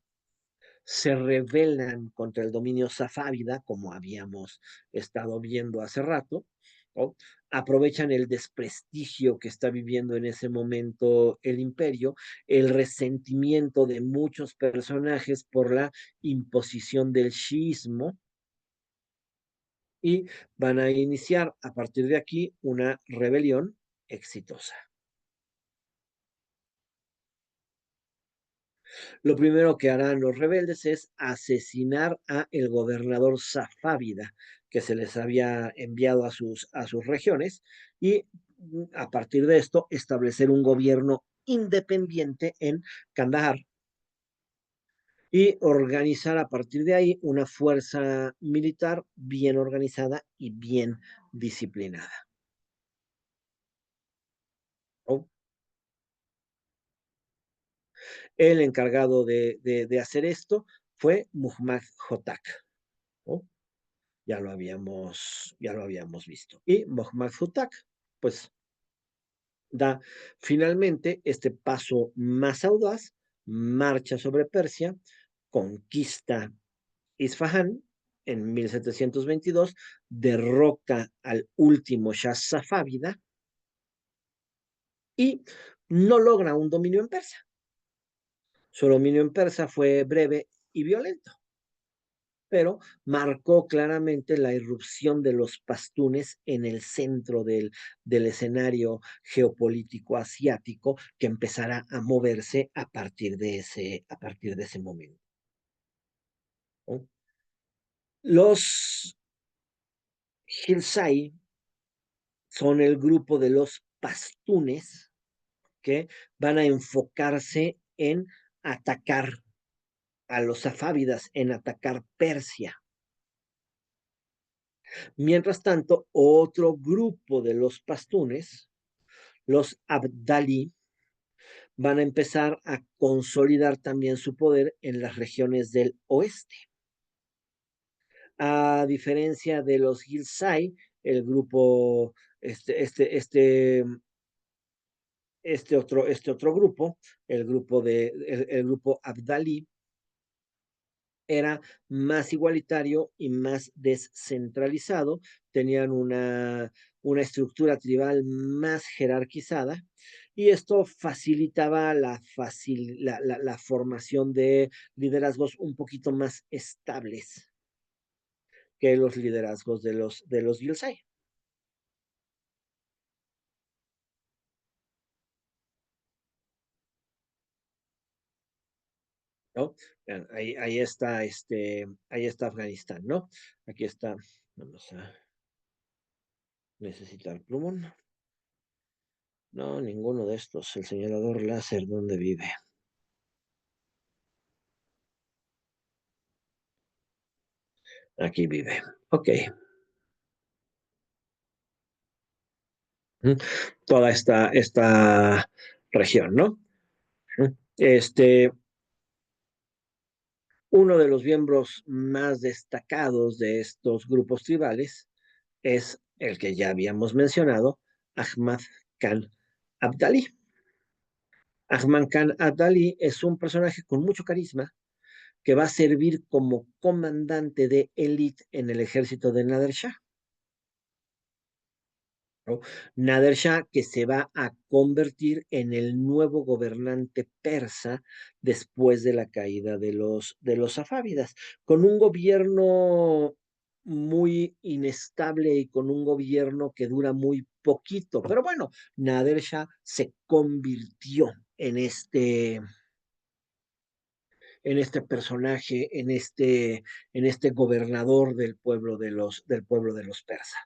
se rebelan contra el dominio safávida, como habíamos estado viendo hace rato, ¿no? Aprovechan el desprestigio que está viviendo en ese momento el imperio, el resentimiento de muchos personajes por la imposición del shiismo y van a iniciar a partir de aquí una rebelión exitosa. Lo primero que harán los rebeldes es asesinar a el gobernador safávida que se les había enviado a sus regiones y a partir de esto establecer un gobierno independiente en Kandahar y organizar a partir de ahí una fuerza militar bien organizada y bien disciplinada. ¿No? El encargado de hacer esto fue Muhammad Hotak, ¿no? Ya lo habíamos visto. Y Muhammad Hutak, pues da finalmente este paso más audaz, marcha sobre Persia, conquista Isfahán en 1722, derroca al último Shah safávida y no logra un dominio en Persia. Su dominio en Persia fue breve y violento, pero marcó claramente la irrupción de los pastunes en el centro del escenario geopolítico asiático que empezará a moverse a partir de ese momento, ¿no? Los Hilsai son el grupo de los pastunes que van a enfocarse en atacar a los safávidas, en atacar Persia. Mientras tanto, otro grupo de los pastunes, los Abdalí, van a empezar a consolidar también su poder en las regiones del oeste. A diferencia de los Gilsai, el grupo, este otro grupo, el grupo Abdalí, era más igualitario y más descentralizado, tenían una estructura tribal más jerarquizada y esto facilitaba la formación de liderazgos un poquito más estables que los liderazgos de los Gilsai, ¿no? Ahí está Afganistán, ¿no? Aquí está, vamos a necesitar plumón. No, ninguno de estos. El señalador láser, ¿dónde vive? Aquí vive. Ok. Toda esta región, ¿no? Este, uno de los miembros más destacados de estos grupos tribales es el que ya habíamos mencionado, Ahmad Khan Abdali. Ahmad Khan Abdali es un personaje con mucho carisma que va a servir como comandante de élite en el ejército de Nader Shah, ¿no? Nader Shah, que se va a convertir en el nuevo gobernante persa después de la caída de los safávidas, con un gobierno muy inestable y con un gobierno que dura muy poquito. Pero bueno, Nader Shah se convirtió en este personaje, en este gobernador del pueblo de los persas.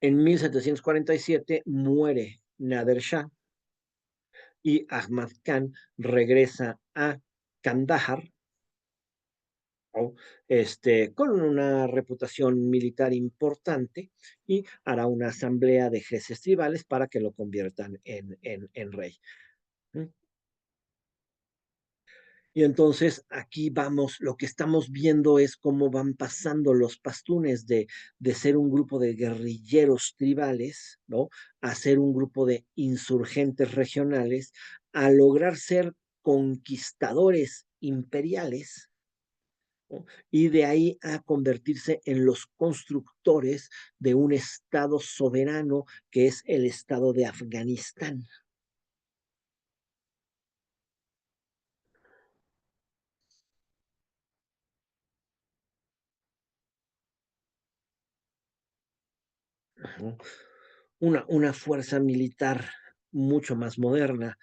En 1747 muere Nader Shah y Ahmad Khan regresa a Kandahar, ¿no? Con una reputación militar importante y hará una asamblea de jefes tribales para que lo conviertan en rey. ¿Mm? Y entonces aquí vamos, lo que estamos viendo es cómo van pasando los pastunes de ser un grupo de guerrilleros tribales, ¿no? A ser un grupo de insurgentes regionales, a lograr ser conquistadores imperiales, ¿no? Y de ahí a convertirse en los constructores de un estado soberano que es el estado de Afganistán. ¿No? Una fuerza militar mucho más moderna,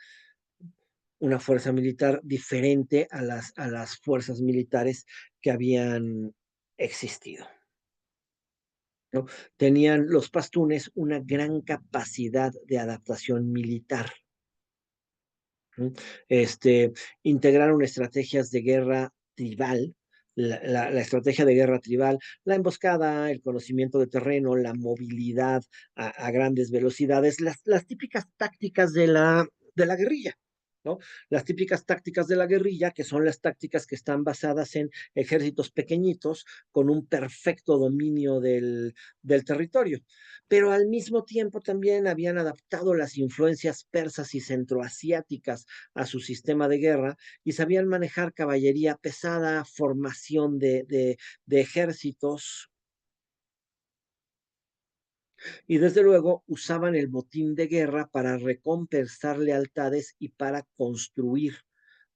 una fuerza militar diferente a las fuerzas militares que habían existido, ¿no? Tenían los pastunes una gran capacidad de adaptación militar. ¿No? Integraron estrategias de guerra tribal, la estrategia de guerra tribal, la emboscada, el conocimiento de terreno, la movilidad a grandes velocidades, las típicas tácticas de la guerrilla, ¿no? Las típicas tácticas de la guerrilla, que son las tácticas que están basadas en ejércitos pequeñitos con un perfecto dominio del territorio, pero al mismo tiempo también habían adaptado las influencias persas y centroasiáticas a su sistema de guerra y sabían manejar caballería pesada, formación de ejércitos y desde luego usaban el botín de guerra para recompensar lealtades y para construir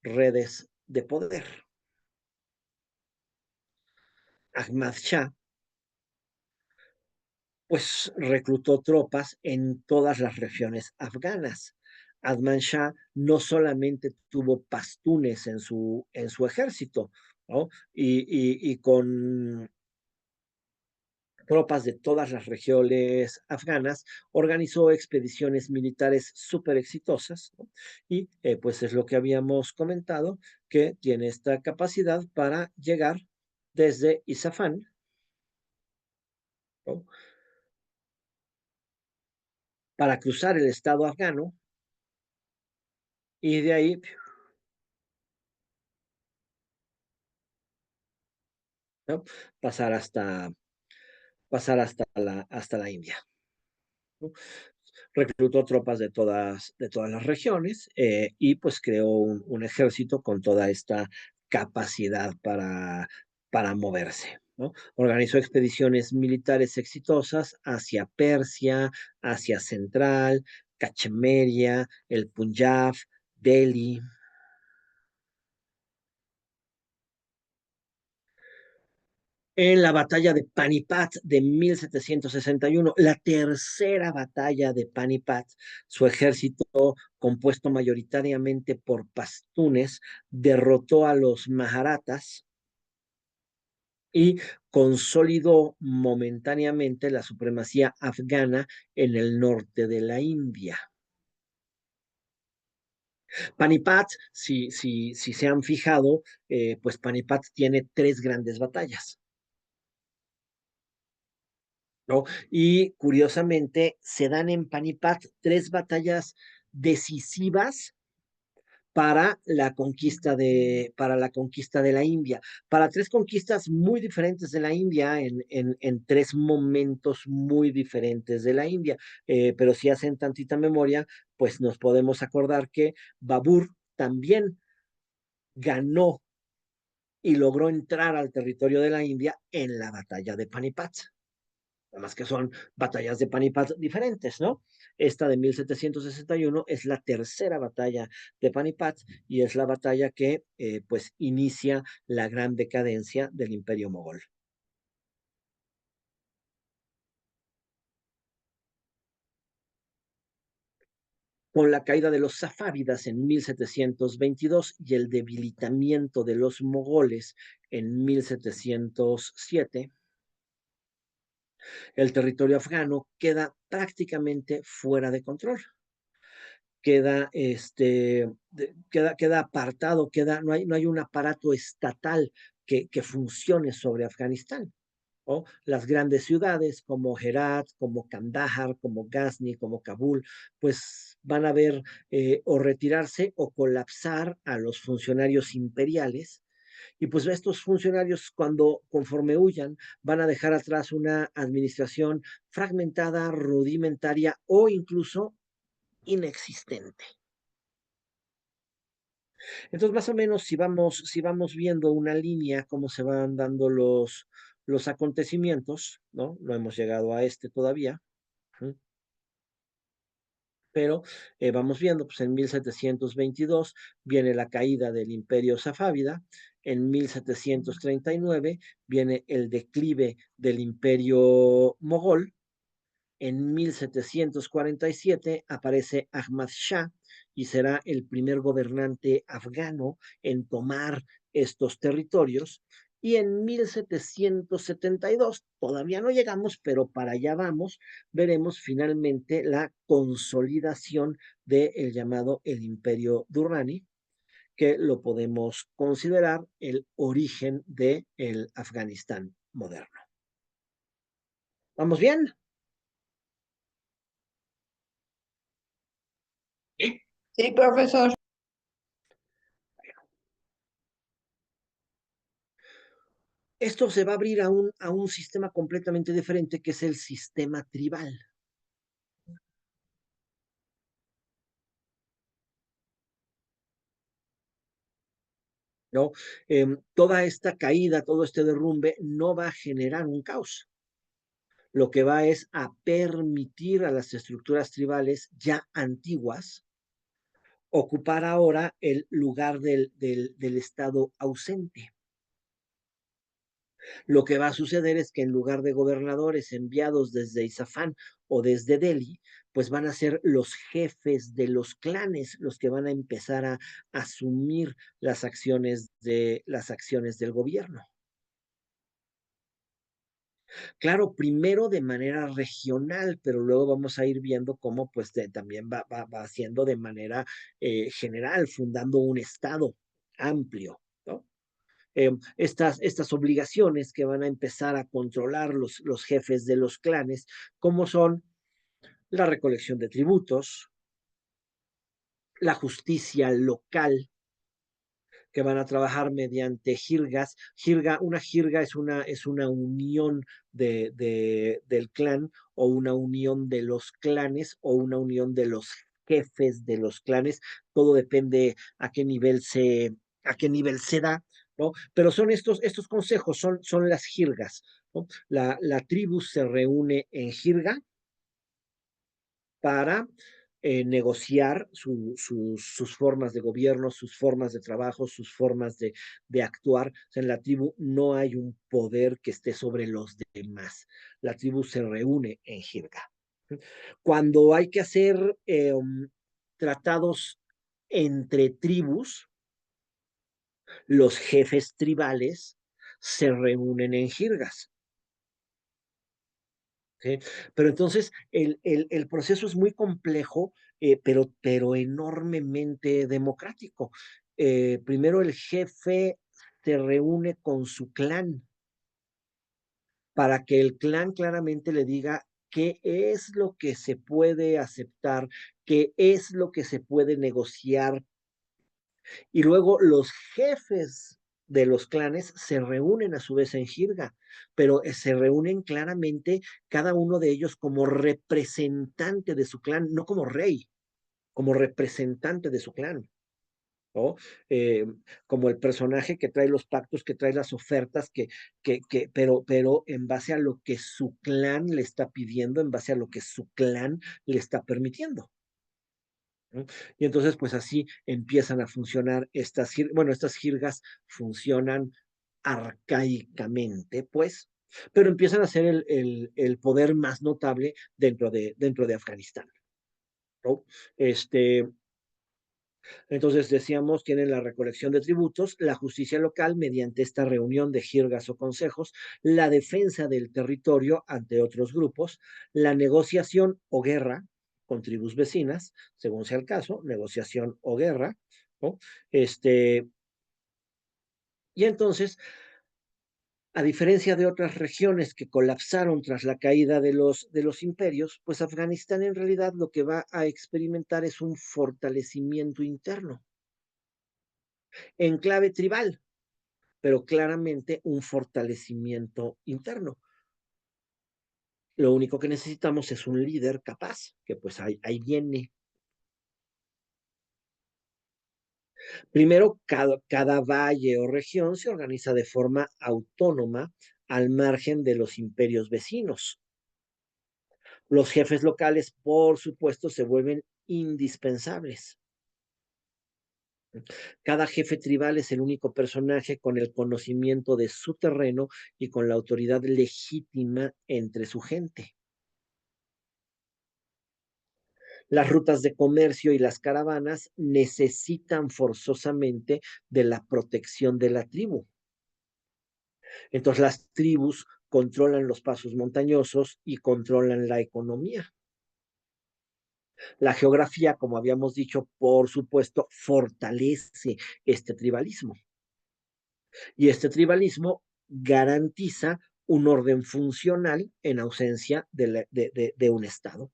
redes de poder. Ahmad Shah pues reclutó tropas en todas las regiones afganas. Adman Shah no solamente tuvo pastunes en su ejército, ¿no? Y con tropas de todas las regiones afganas, organizó expediciones militares súper exitosas, ¿no? Y pues es lo que habíamos comentado, que tiene esta capacidad para llegar desde Isafán, ¿no? Para cruzar el estado afgano y de ahí ¿no? Pasar hasta, pasar hasta la India, ¿no? Reclutó tropas de todas las regiones y pues creó un ejército con toda esta capacidad para moverse, ¿no? Organizó expediciones militares exitosas hacia Persia, Asia Central, Cachemeria, el Punjab, Delhi. En la batalla de Panipat de 1761, la tercera batalla de Panipat, su ejército, compuesto mayoritariamente por pastunes, derrotó a los maharatas y consolidó momentáneamente la supremacía afgana en el norte de la India. Panipat, si se han fijado, pues Panipat tiene tres grandes batallas. ¿No? Y curiosamente se dan en Panipat tres batallas decisivas para la conquista de la India, para tres conquistas muy diferentes de la India en tres momentos muy diferentes de la India. Pero si hacen tantita memoria, pues nos podemos acordar que Babur también ganó y logró entrar al territorio de la India en la batalla de Panipat. Además que son batallas de Panipat diferentes, ¿no? Esta de 1761 es la tercera batalla de Panipat y es la batalla que pues inicia la gran decadencia del imperio mogol. Con la caída de los safávidas en 1722 y el debilitamiento de los mogoles en 1707, el territorio afgano queda prácticamente fuera de control. queda, queda apartado, no hay un aparato estatal que funcione sobre Afganistán. ¿No? Las grandes ciudades como Herat, como Kandahar, como Ghazni, como Kabul, pues van a ver o retirarse o colapsar a los funcionarios imperiales. Y pues estos funcionarios, conforme huyan, van a dejar atrás una administración fragmentada, rudimentaria o incluso inexistente. Entonces, más o menos, si vamos viendo una línea, cómo se van dando los acontecimientos, ¿no? No hemos llegado a este todavía, ¿sí? Pero vamos viendo, pues en 1722 viene la caída del Imperio Safávida, en 1739 viene el declive del Imperio Mogol, en 1747 aparece Ahmad Shah y será el primer gobernante afgano en tomar estos territorios. Y en 1772, todavía no llegamos, pero para allá vamos, veremos finalmente la consolidación del llamado el Imperio Durrani, que lo podemos considerar el origen del Afganistán moderno. ¿Vamos bien? ¿Sí? Sí, profesor. Esto se va a abrir a un sistema completamente diferente, que es el sistema tribal. ¿No? Toda esta caída, todo este derrumbe no va a generar un caos. Lo que va es a permitir a las estructuras tribales ya antiguas ocupar ahora el lugar del Estado ausente. Lo que va a suceder es que en lugar de gobernadores enviados desde Isfahán o desde Delhi, pues van a ser los jefes de los clanes los que van a empezar a asumir las acciones del gobierno. Claro, primero de manera regional, pero luego vamos a ir viendo cómo pues también va haciendo de manera general, fundando un estado amplio, ¿no? Estas obligaciones que van a empezar a controlar los jefes de los clanes, como son la recolección de tributos, la justicia local, que van a trabajar mediante jirgas. Una jirga es una unión del clan o una unión de los clanes o una unión de los jefes de los clanes. Todo depende a qué nivel se da, ¿no? Pero son estos consejos, son las jirgas, ¿no? La tribu se reúne en jirga para negociar sus formas de gobierno, sus formas de trabajo, sus formas de actuar. O sea, en la tribu no hay un poder que esté sobre los demás. La tribu se reúne en jirga. Cuando hay que hacer tratados entre tribus, los jefes tribales se reúnen en jirgas. ¿Sí? Pero entonces el proceso es muy complejo, pero enormemente democrático. Primero el jefe se reúne con su clan para que el clan claramente le diga qué es lo que se puede aceptar, qué es lo que se puede negociar, y luego los jefes de los clanes se reúnen a su vez en jirga, pero se reúnen claramente cada uno de ellos como representante de su clan, no como rey, como representante de su clan, ¿no? Eh, Como el personaje que trae los pactos, que trae las ofertas, pero en base a lo que su clan le está pidiendo, en base a lo que su clan le está permitiendo. ¿No? Y entonces, pues así empiezan a funcionar estas jirgas funcionan arcaicamente, pues, pero empiezan a ser el poder más notable dentro de Afganistán, ¿no? Este, entonces, decíamos, tienen la recolección de tributos, la justicia local mediante esta reunión de jirgas o consejos, la defensa del territorio ante otros grupos, la negociación o guerra con tribus vecinas, según sea el caso, negociación o guerra, ¿no? Este, y entonces, a diferencia de otras regiones que colapsaron tras la caída de los imperios, pues Afganistán en realidad lo que va a experimentar es un fortalecimiento interno en clave tribal, pero claramente un fortalecimiento interno. Lo único que necesitamos es un líder capaz, que pues ahí viene. Primero, cada valle o región se organiza de forma autónoma al margen de los imperios vecinos. Los jefes locales, por supuesto, se vuelven indispensables. Cada jefe tribal es el único personaje con el conocimiento de su terreno y con la autoridad legítima entre su gente. Las rutas de comercio y las caravanas necesitan forzosamente de la protección de la tribu. Entonces las tribus controlan los pasos montañosos y controlan la economía. La geografía, como habíamos dicho, por supuesto, fortalece este tribalismo. Y este tribalismo garantiza un orden funcional en ausencia de un Estado.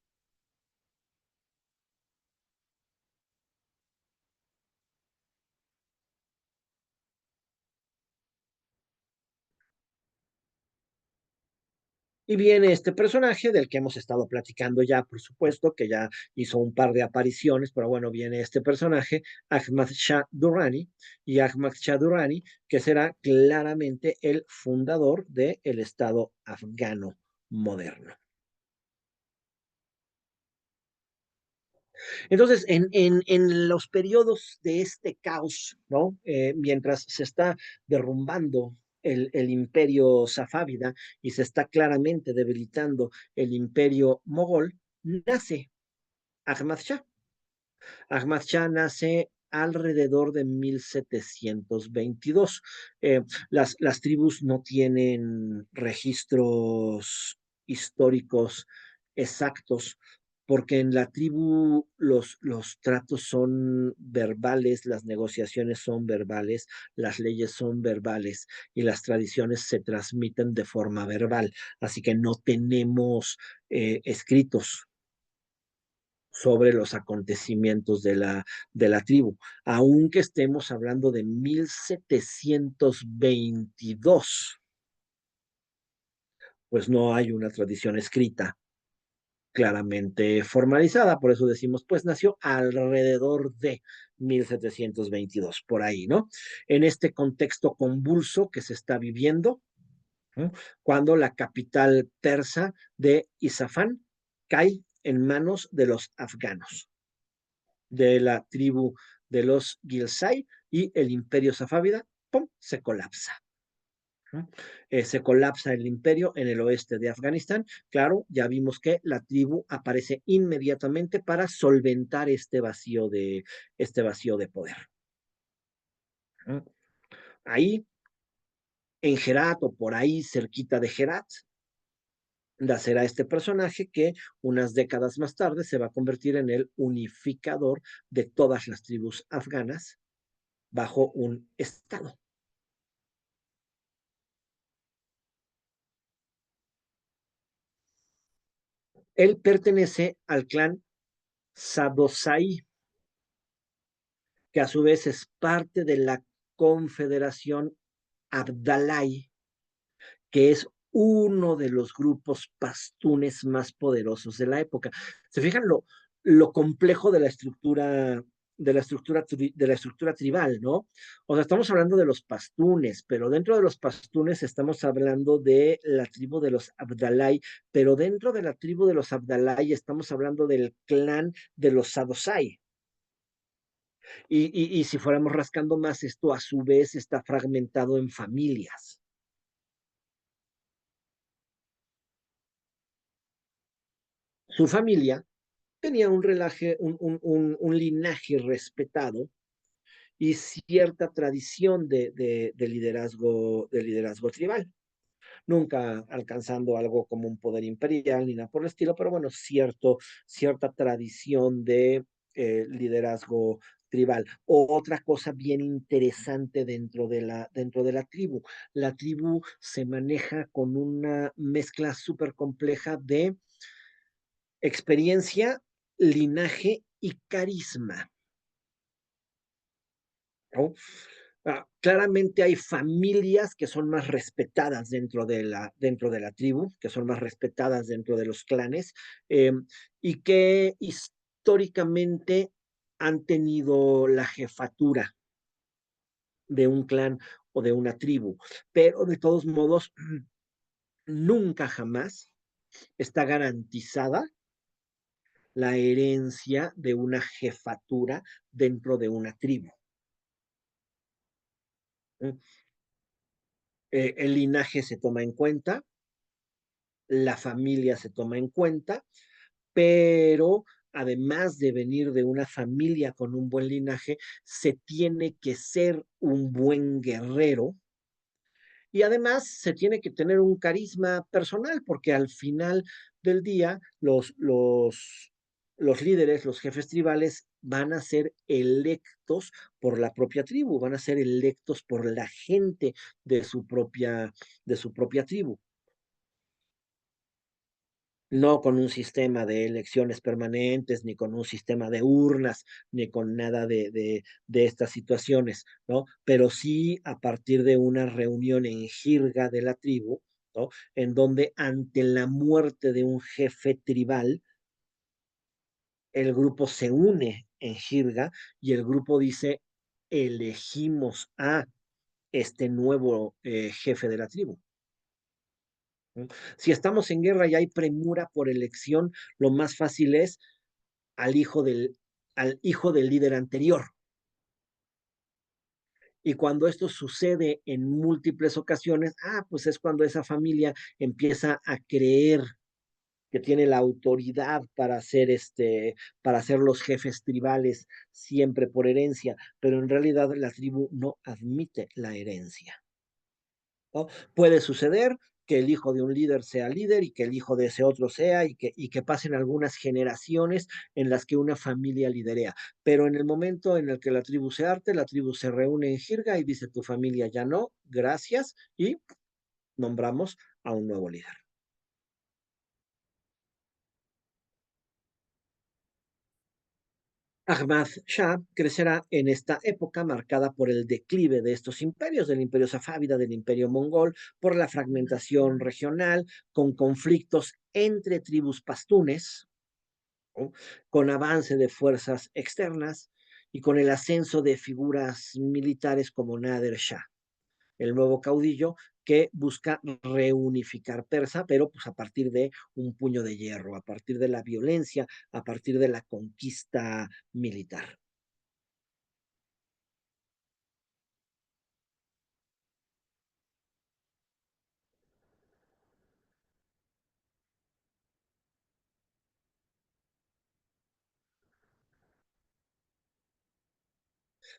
Y viene este personaje del que hemos estado platicando ya, por supuesto, que ya hizo un par de apariciones, pero bueno, viene este personaje, Ahmad Shah Durrani, y Ahmad Shah Durrani, que será claramente el fundador del Estado afgano moderno. Entonces, en los periodos de este caos, ¿no? Mientras se está derrumbando el imperio safávida y se está claramente debilitando el imperio mogol, nace Ahmad Shah. Ahmad Shah nace alrededor de 1722. Las tribus no tienen registros históricos exactos, porque en la tribu los tratos son verbales, las negociaciones son verbales, las leyes son verbales y las tradiciones se transmiten de forma verbal. Así que no tenemos escritos sobre los acontecimientos de la tribu, aunque estemos hablando de 1722, pues no hay una tradición escrita claramente formalizada, por eso decimos, pues nació alrededor de 1722, por ahí, ¿no? En este contexto convulso que se está viviendo, ¿no? Cuando la capital persa de Isafán cae en manos de los afganos, de la tribu de los Gilsai, y el imperio safávida, ¡pum!, se colapsa. ¿No? Se colapsa el imperio en el oeste de Afganistán. Claro, ya vimos que la tribu aparece inmediatamente para solventar este vacío de poder. ¿No? Ahí, en Herat o por ahí cerquita de Herat, nacerá este personaje que unas décadas más tarde se va a convertir en el unificador de todas las tribus afganas bajo un estado. Él pertenece al clan Sadosai, que a su vez es parte de la Confederación Abdalai, que es uno de los grupos pastunes más poderosos de la época. ¿Se fijan lo complejo de la estructura tribal, ¿no? O sea, estamos hablando de los pastunes, pero dentro de los pastunes estamos hablando de la tribu de los Abdalai, pero dentro de la tribu de los Abdalai estamos hablando del clan de los Sadosai. Y si fuéramos rascando más, esto a su vez está fragmentado en familias. Su familia tenía un linaje respetado y cierta tradición de liderazgo tribal. nunca alcanzando algo como un poder imperial ni nada por el estilo, pero bueno, cierta tradición de liderazgo tribal. O otra cosa bien interesante dentro de la tribu se maneja con una mezcla súper compleja de experiencia, linaje y carisma, ¿no? Claramente hay familias que son más respetadas dentro de la tribu, que son más respetadas dentro de los clanes, eh, y que históricamente han tenido la jefatura de un clan o de una tribu, pero de todos modos, nunca jamás está garantizada la herencia de una jefatura dentro de una tribu. El linaje se toma en cuenta, la familia se toma en cuenta, pero además de venir de una familia con un buen linaje, se tiene que ser un buen guerrero y además se tiene que tener un carisma personal, porque al final del día los líderes, los jefes tribales, van a ser electos por la propia tribu, van a ser electos por la gente de su propia tribu. No con un sistema de elecciones permanentes, ni con un sistema de urnas, ni con nada de estas situaciones, ¿no? Pero sí a partir de una reunión en jirga de la tribu, ¿no? En donde ante la muerte de un jefe tribal, el grupo se une en jirga y el grupo dice, elegimos a este nuevo jefe de la tribu. Si estamos en guerra y hay premura por elección, lo más fácil es al hijo al hijo del líder anterior. Y cuando esto sucede en múltiples ocasiones, pues es cuando esa familia empieza a creer que tiene la autoridad para ser los jefes tribales siempre por herencia, pero en realidad la tribu no admite la herencia, ¿no? Puede suceder que el hijo de un líder sea líder y que el hijo de ese otro sea y que pasen algunas generaciones en las que una familia liderea. Pero en el momento en el que la tribu se arte, la tribu se reúne en jirga y dice tu familia ya no, gracias, y nombramos a un nuevo líder. Ahmad Shah crecerá en esta época marcada por el declive de estos imperios, del imperio safávida, del imperio mongol, por la fragmentación regional, con conflictos entre tribus pastunes, ¿no? Con avance de fuerzas externas y con el ascenso de figuras militares como Nader Shah, el nuevo caudillo que busca reunificar Persa, pero pues a partir de un puño de hierro, a partir de la violencia, a partir de la conquista militar.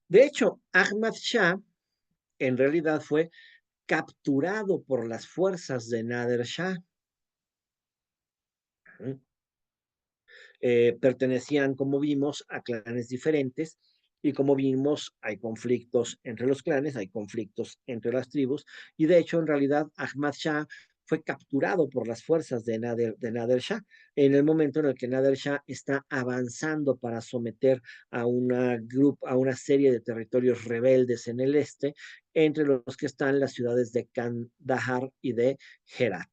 De hecho, Ahmad Shah en realidad fue capturado por las fuerzas de Nader Shah. Pertenecían, como vimos, a clanes diferentes y como vimos, hay conflictos entre los clanes, hay conflictos entre las tribus y de hecho, en realidad, Ahmad Shah fue capturado por las fuerzas de Nader Shah en el momento en el que Nader Shah está avanzando para someter a una serie de territorios rebeldes en el este, entre los que están las ciudades de Kandahar y de Herat.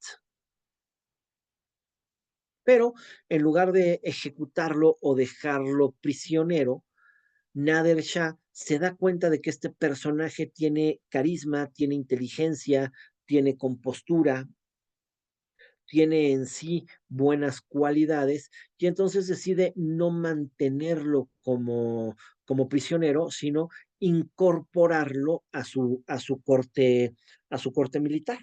Pero en lugar de ejecutarlo o dejarlo prisionero, Nader Shah se da cuenta de que este personaje tiene carisma, tiene inteligencia, tiene compostura, tiene en sí buenas cualidades y entonces decide no mantenerlo como prisionero, sino incorporarlo a su corte militar.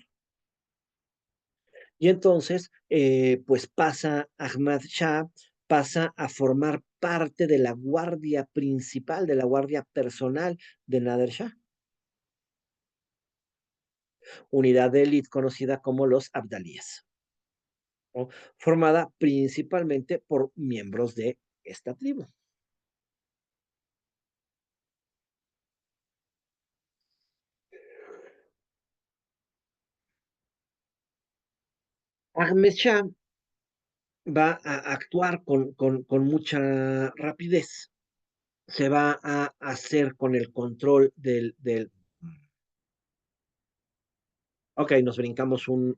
Y entonces, pues pasa Ahmad Shah, pasa a formar parte de la guardia principal, de la guardia personal de Nader Shah. unidad de élite conocida como los abdalíes, ¿no? Formada principalmente por miembros de esta tribu. Ahmed Shah va a actuar con mucha rapidez, se va a hacer con el control del. Ok, nos brincamos un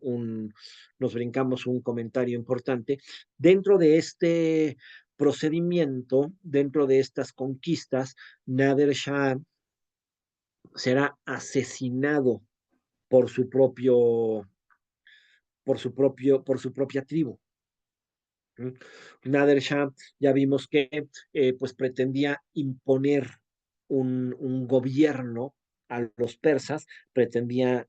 comentario importante. Dentro de este procedimiento, dentro de estas conquistas, Nader Shah será asesinado por su propio, por su propia tribu. ¿Mm? Nader Shah ya vimos que pues pretendía imponer un gobierno a los persas, pretendía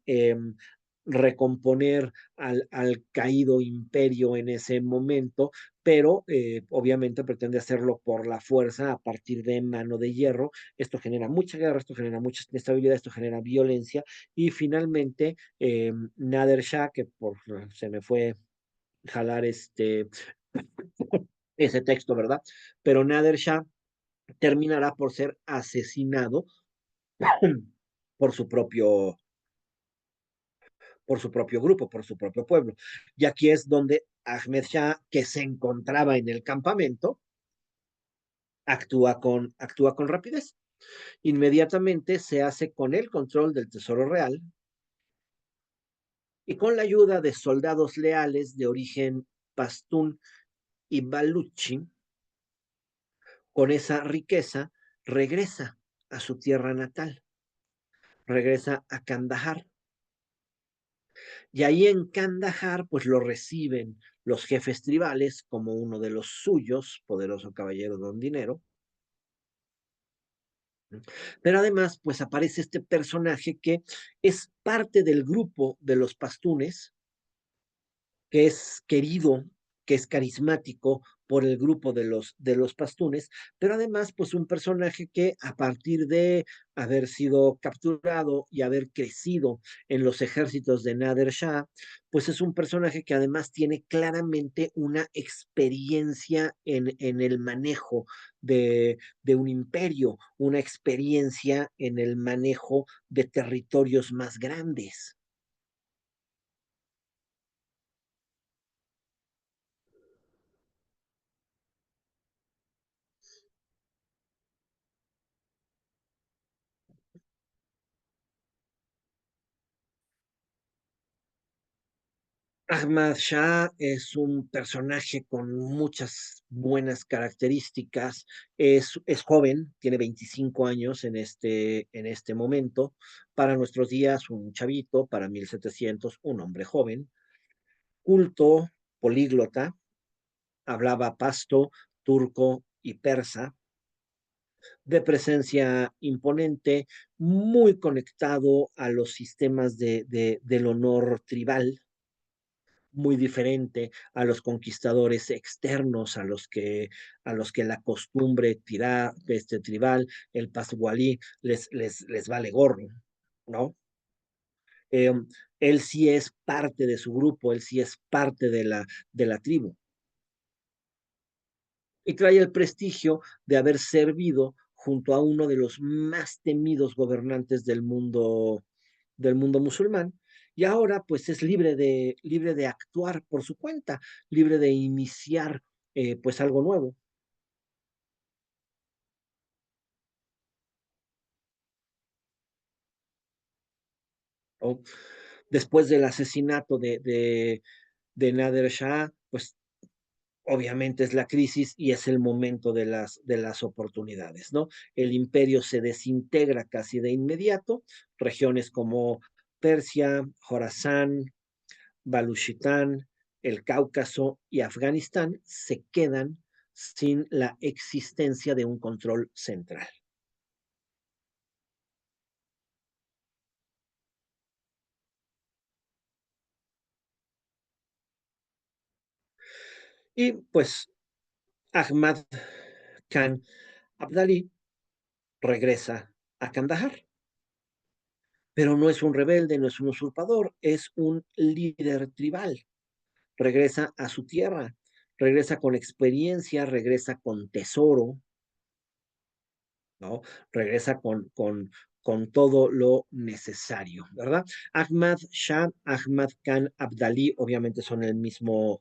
recomponer al caído imperio en ese momento, pero obviamente pretende hacerlo por la fuerza a partir de mano de hierro. Esto genera mucha guerra, esto genera mucha inestabilidad, esto genera violencia y finalmente Nader Shah, que por, se me fue jalar ese texto, ¿verdad? Pero Nader Shah terminará por ser asesinado por su propio, por su propio grupo, por su propio pueblo. Y aquí es donde Ahmed Shah, que se encontraba en el campamento, actúa con rapidez. Inmediatamente se hace con el control del Tesoro Real y con la ayuda de soldados leales de origen pastún y baluchi, con esa riqueza regresa a su tierra natal, regresa a Kandahar. Y ahí en Kandahar, pues lo reciben los jefes tribales como uno de los suyos, poderoso caballero don Dinero. Pero además, pues aparece este personaje que es parte del grupo de los pastunes, que es querido, que es carismático por el grupo de los pastunes, pero además, pues un personaje que a partir de haber sido capturado y haber crecido en los ejércitos de Nader Shah, pues es un personaje que además tiene claramente una experiencia en el manejo de un imperio, una experiencia en el manejo de territorios más grandes. Ahmad Shah es un personaje con muchas buenas características. Es joven, tiene 25 años en este momento. Para nuestros días, un chavito, para 1700, un hombre joven, culto, políglota, hablaba pasto, turco y persa, de presencia imponente, muy conectado a los sistemas del honor tribal, muy diferente a los conquistadores externos, a los que la costumbre tribal, el pasgualí, les vale gorro, ¿no? Eh, él sí es parte de su grupo, él sí es parte de la tribu y trae el prestigio de haber servido junto a uno de los más temidos gobernantes del mundo musulmán, y ahora pues es libre de actuar por su cuenta, libre de iniciar pues algo nuevo. ¿No? Después del asesinato de Nader Shah, pues obviamente es la crisis y es el momento de las oportunidades, ¿no? El imperio se desintegra casi de inmediato, regiones como Persia, Jorazán, Baluchistán, el Cáucaso y Afganistán se quedan sin la existencia de un control central. Y pues Ahmad Khan Abdali regresa a Kandahar. pero no es un rebelde, no es un usurpador, es un líder tribal. Regresa a su tierra, regresa con experiencia, regresa con tesoro, ¿no? Regresa con todo lo necesario, ¿verdad? Ahmad Shah, Ahmad Khan Abdali, obviamente son el mismo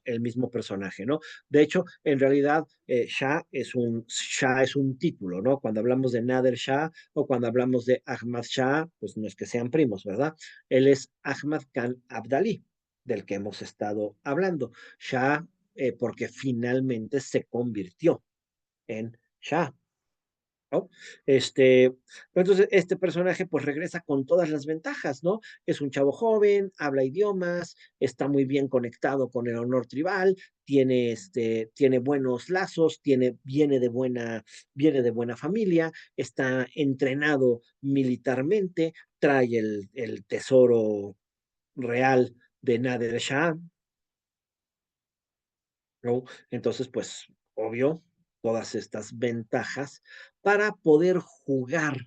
personaje, ¿no? De hecho, en realidad, Shah es un título, ¿no? Cuando hablamos de Nader Shah o cuando hablamos de Ahmad Shah, pues no es que sean primos, ¿verdad? Él es Ahmad Khan Abdali, del que hemos estado hablando. Shah, porque finalmente se convirtió en Shah, ¿no? Este, entonces, este personaje pues regresa con todas las ventajas, ¿no? Es un chavo joven, habla idiomas, está muy bien conectado con el honor tribal, tiene buenos lazos, viene de buena familia, está entrenado militarmente, trae el tesoro real de Nader Shah, ¿no? Entonces, pues, obvio, todas estas ventajas para poder jugar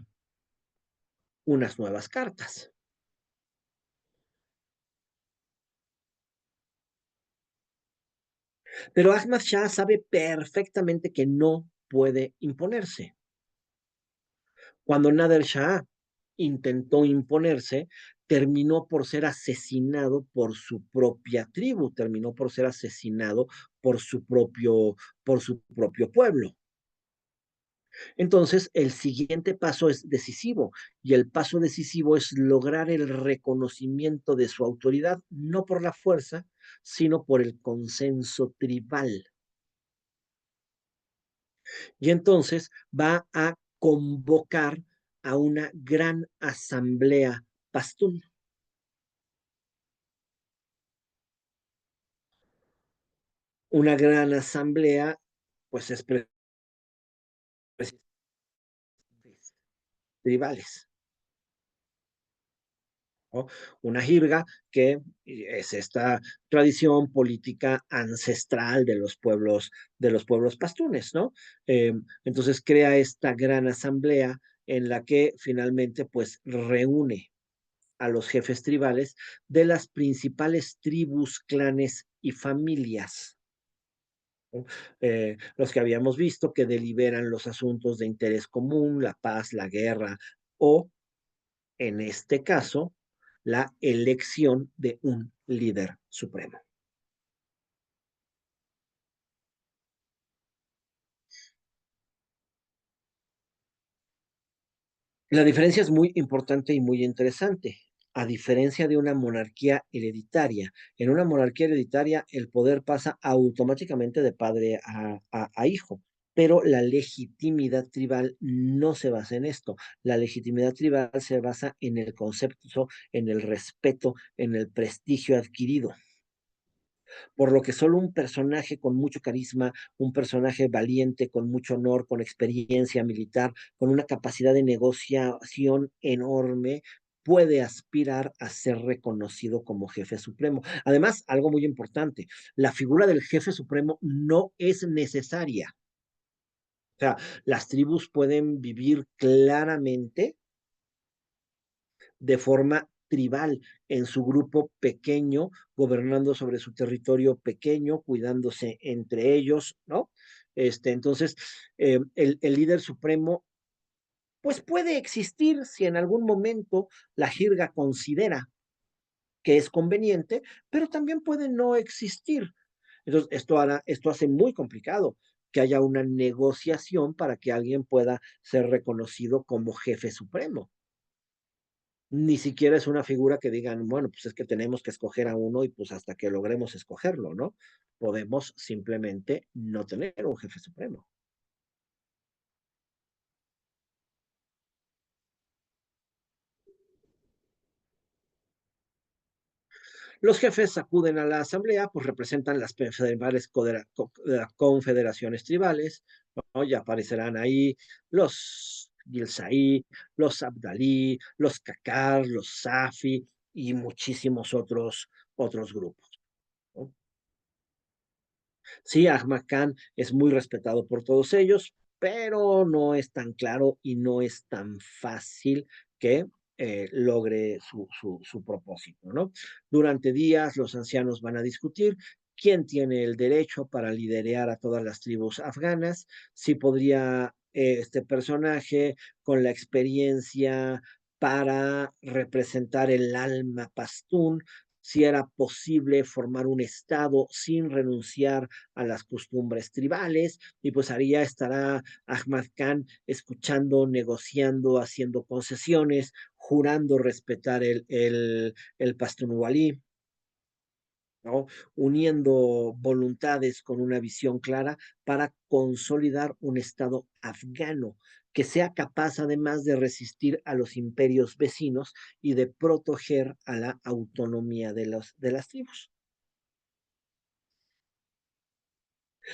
unas nuevas cartas. Pero Ahmad Shah sabe perfectamente que no puede imponerse. Cuando Nader Shah intentó imponerse, terminó por ser asesinado por su propia tribu, terminó por ser asesinado por su propio pueblo. Entonces, el siguiente paso es decisivo y el paso decisivo es lograr el reconocimiento de su autoridad, no por la fuerza, sino por el consenso tribal. Y entonces va a convocar a una gran asamblea pastún, una gran asamblea, pues es tribales, ¿no? Una jirga que es esta tradición política ancestral de los pueblos pastunes, ¿no? Entonces crea esta gran asamblea en la que finalmente pues reúne a los jefes tribales de las principales tribus, clanes y familias, ¿no? Los que habíamos visto que deliberan los asuntos de interés común, la paz, la guerra o, en este caso, la elección de un líder supremo. La diferencia es muy importante y muy interesante. A diferencia de una monarquía hereditaria, en una monarquía hereditaria el poder pasa automáticamente de padre a hijo, pero la legitimidad tribal no se basa en esto. La legitimidad tribal se basa en el concepto, en el respeto, en el prestigio adquirido, por lo que solo un personaje con mucho carisma, un personaje valiente, con mucho honor, con experiencia militar, con una capacidad de negociación enorme, puede aspirar a ser reconocido como jefe supremo. Además, algo muy importante, la figura del jefe supremo no es necesaria. O sea, las tribus pueden vivir claramente de forma tribal, en su grupo pequeño, gobernando sobre su territorio pequeño, cuidándose entre ellos, ¿no? Entonces, el líder supremo, pues puede existir si en algún momento la jirga considera que es conveniente, pero también puede no existir. Entonces, esto hace muy complicado que haya una negociación para que alguien pueda ser reconocido como jefe supremo. Ni siquiera es una figura que digan, bueno, pues es que tenemos que escoger a uno y pues hasta que logremos escogerlo, ¿no? Podemos simplemente no tener un jefe supremo. Los jefes acuden a la asamblea, pues representan las principales confederaciones tribales, ¿no? Ya aparecerán ahí los Gilsaí, los Abdalí, los Kakar, los Safi y muchísimos otros grupos, ¿no? Sí, Ahmad Khan es muy respetado por todos ellos, pero no es tan claro y no es tan fácil que logre su propósito, ¿no? Durante días los ancianos van a discutir quién tiene el derecho para liderar a todas las tribus afganas, si podría este personaje con la experiencia para representar el alma pastún, si era posible formar un estado sin renunciar a las costumbres tribales, y pues ahí ya estará Ahmad Khan escuchando, negociando, haciendo concesiones, jurando respetar el Pastunwali, ¿no? Uniendo voluntades con una visión clara para consolidar un Estado afgano que sea capaz además de resistir a los imperios vecinos y de proteger a la autonomía de las tribus.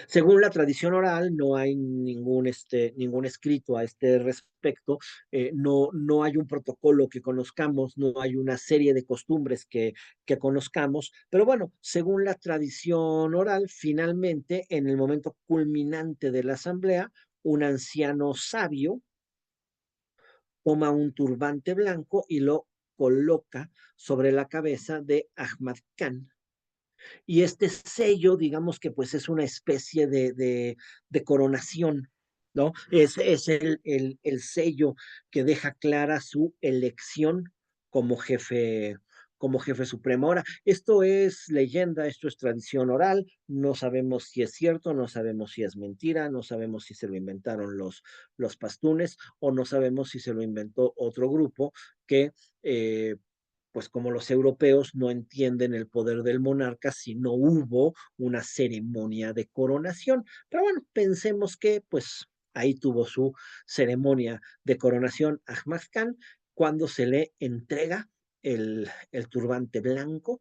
Según la tradición oral, no hay ningún escrito a este respecto, no hay un protocolo que conozcamos, no hay una serie de costumbres que conozcamos, pero bueno, según la tradición oral, finalmente, en el momento culminante de la asamblea, un anciano sabio toma un turbante blanco y lo coloca sobre la cabeza de Ahmad Khan, y este sello, digamos que pues es una especie de coronación, ¿no? Es el sello que deja clara su elección como jefe, como jefe supremo. Ahora, esto es leyenda, esto es tradición oral, no sabemos si es cierto, no sabemos si es mentira, no sabemos si se lo inventaron los pastunes o no sabemos si se lo inventó otro grupo que pues como los europeos no entienden el poder del monarca si no hubo una ceremonia de coronación. Pero bueno, pensemos que pues ahí tuvo su ceremonia de coronación Ahmad Khan cuando se le entrega el turbante blanco,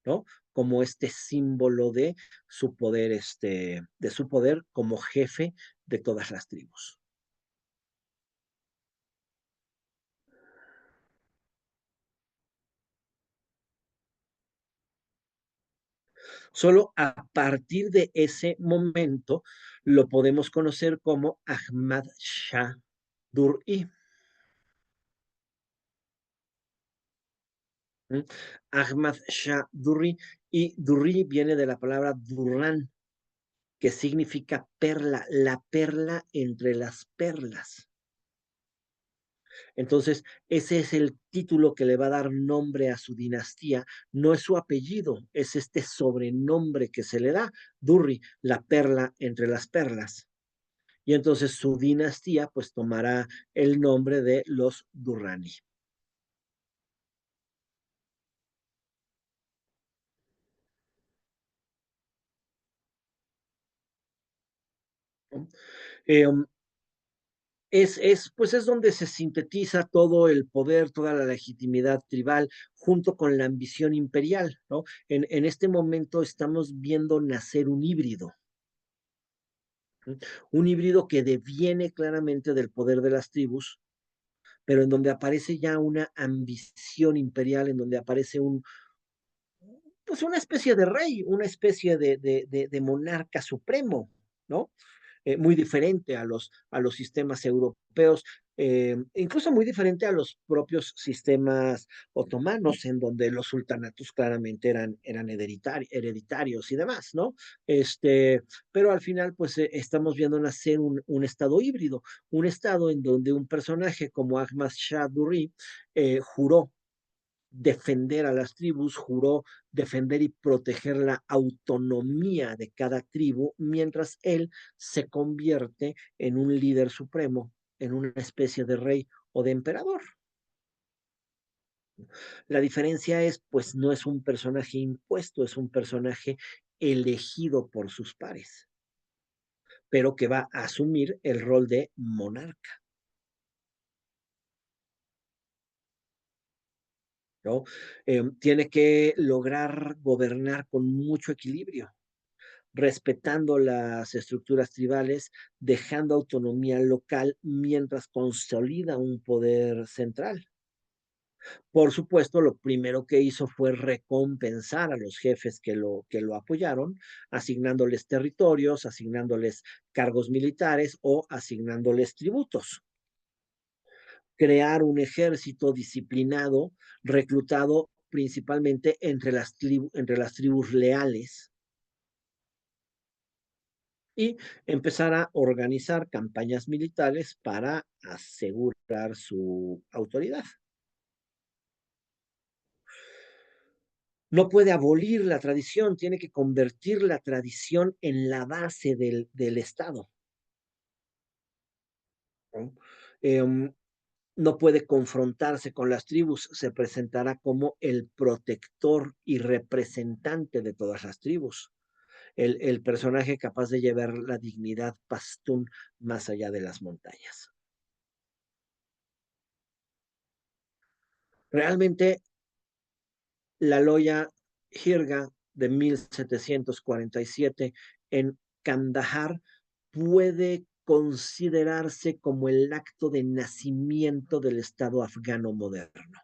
¿no? Como este símbolo de su poder, de su poder como jefe de todas las tribus. Solo a partir de ese momento lo podemos conocer como Ahmad Shah Dur'i. ¿Mm? Ahmad Shah Durri, y Durri viene de la palabra Durran, que significa perla, la perla entre las perlas. Entonces, ese es el título que le va a dar nombre a su dinastía, no es su apellido, es este sobrenombre que se le da, Durri, la perla entre las perlas. Y entonces su dinastía pues tomará el nombre de los Durrani. ¿No? Eh, pues es donde se sintetiza todo el poder, toda la legitimidad tribal, junto con la ambición imperial, ¿no? En este momento estamos viendo nacer un híbrido, ¿sí? Un híbrido que deviene claramente del poder de las tribus, pero en donde aparece ya una ambición imperial, en donde aparece pues una especie de rey, una especie de monarca supremo, ¿no? Muy diferente a los sistemas europeos, incluso muy diferente a los propios sistemas otomanos, en donde los sultanatos claramente eran hereditarios y demás, ¿no? Pero al final, pues estamos viendo nacer estado híbrido, un estado en donde un personaje como Ahmad Shah Durri juró defender a las tribus, juró defender y proteger la autonomía de cada tribu, mientras él se convierte en un líder supremo, en una especie de rey o de emperador. La diferencia es, pues no es un personaje impuesto, es un personaje elegido por sus pares, pero que va a asumir el rol de monarca, ¿no? Tiene que lograr gobernar con mucho equilibrio, respetando las estructuras tribales, dejando autonomía local mientras consolida un poder central. Por supuesto, lo primero que hizo fue recompensar a los jefes que lo apoyaron, asignándoles territorios, asignándoles cargos militares o asignándoles tributos. crear un ejército disciplinado, reclutado principalmente entre las tribus leales y empezar a organizar campañas militares para asegurar su autoridad. No puede abolir la tradición, tiene que convertir la tradición en la base del Estado, ¿no? Em, no puede confrontarse con las tribus, se presentará como el protector y representante de todas las tribus, el personaje capaz de llevar la dignidad pastún más allá de las montañas. Realmente, la Loya Jirga de 1747 en Kandahar puede considerarse como el acto de nacimiento del Estado afgano moderno.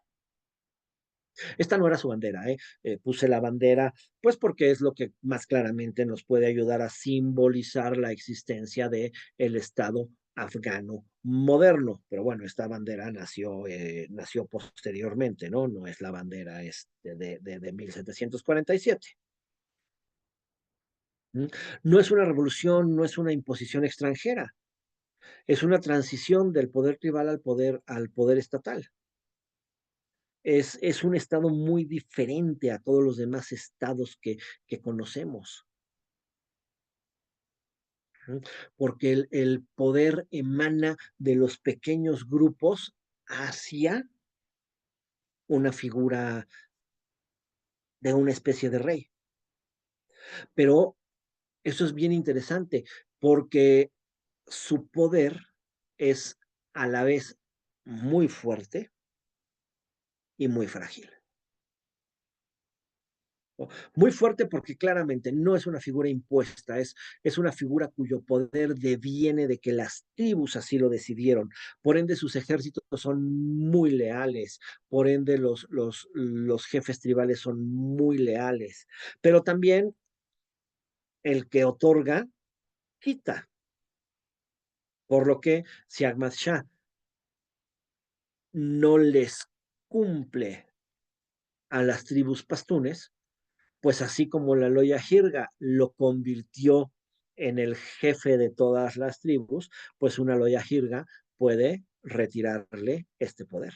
Esta no era su bandera, ¿eh? Puse la bandera, pues porque es lo que más claramente nos puede ayudar a simbolizar la existencia de el Estado afgano moderno. Pero bueno, esta bandera nació posteriormente, ¿no? No es la bandera de 1747. ¿Mm? No es una revolución, no es una imposición extranjera, es una transición del poder tribal al poder estatal. Es un estado muy diferente a todos los demás estados que conocemos, ¿no? Porque el poder emana de los pequeños grupos hacia una figura de una especie de rey. Pero eso es bien interesante porque su poder es a la vez muy fuerte y muy frágil. Muy fuerte porque claramente no es una figura impuesta, es una figura cuyo poder deviene de que las tribus así lo decidieron. Por ende, sus ejércitos son muy leales, por ende, los jefes tribales son muy leales, pero también el que otorga, quita. Por lo que si Ahmad Shah no les cumple a las tribus pastunes, pues así como la Loya Jirga lo convirtió en el jefe de todas las tribus, pues una Loya Jirga puede retirarle este poder.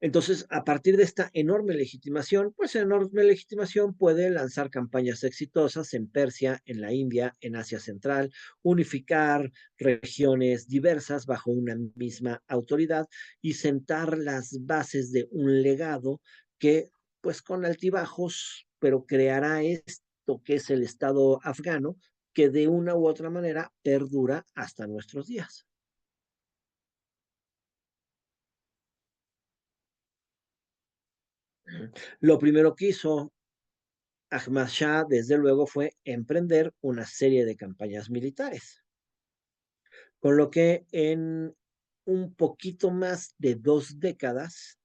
Entonces, a partir de esta enorme legitimación, pues enorme legitimación puede lanzar campañas exitosas en Persia, en la India, en Asia Central, unificar regiones diversas bajo una misma autoridad y sentar las bases de un legado que, pues con altibajos, pero creará esto que es el Estado afgano, que de una u otra manera perdura hasta nuestros días. Lo primero que hizo Ahmad Shah, desde luego, fue emprender una serie de campañas militares, con lo que en un poquito más de 2 décadas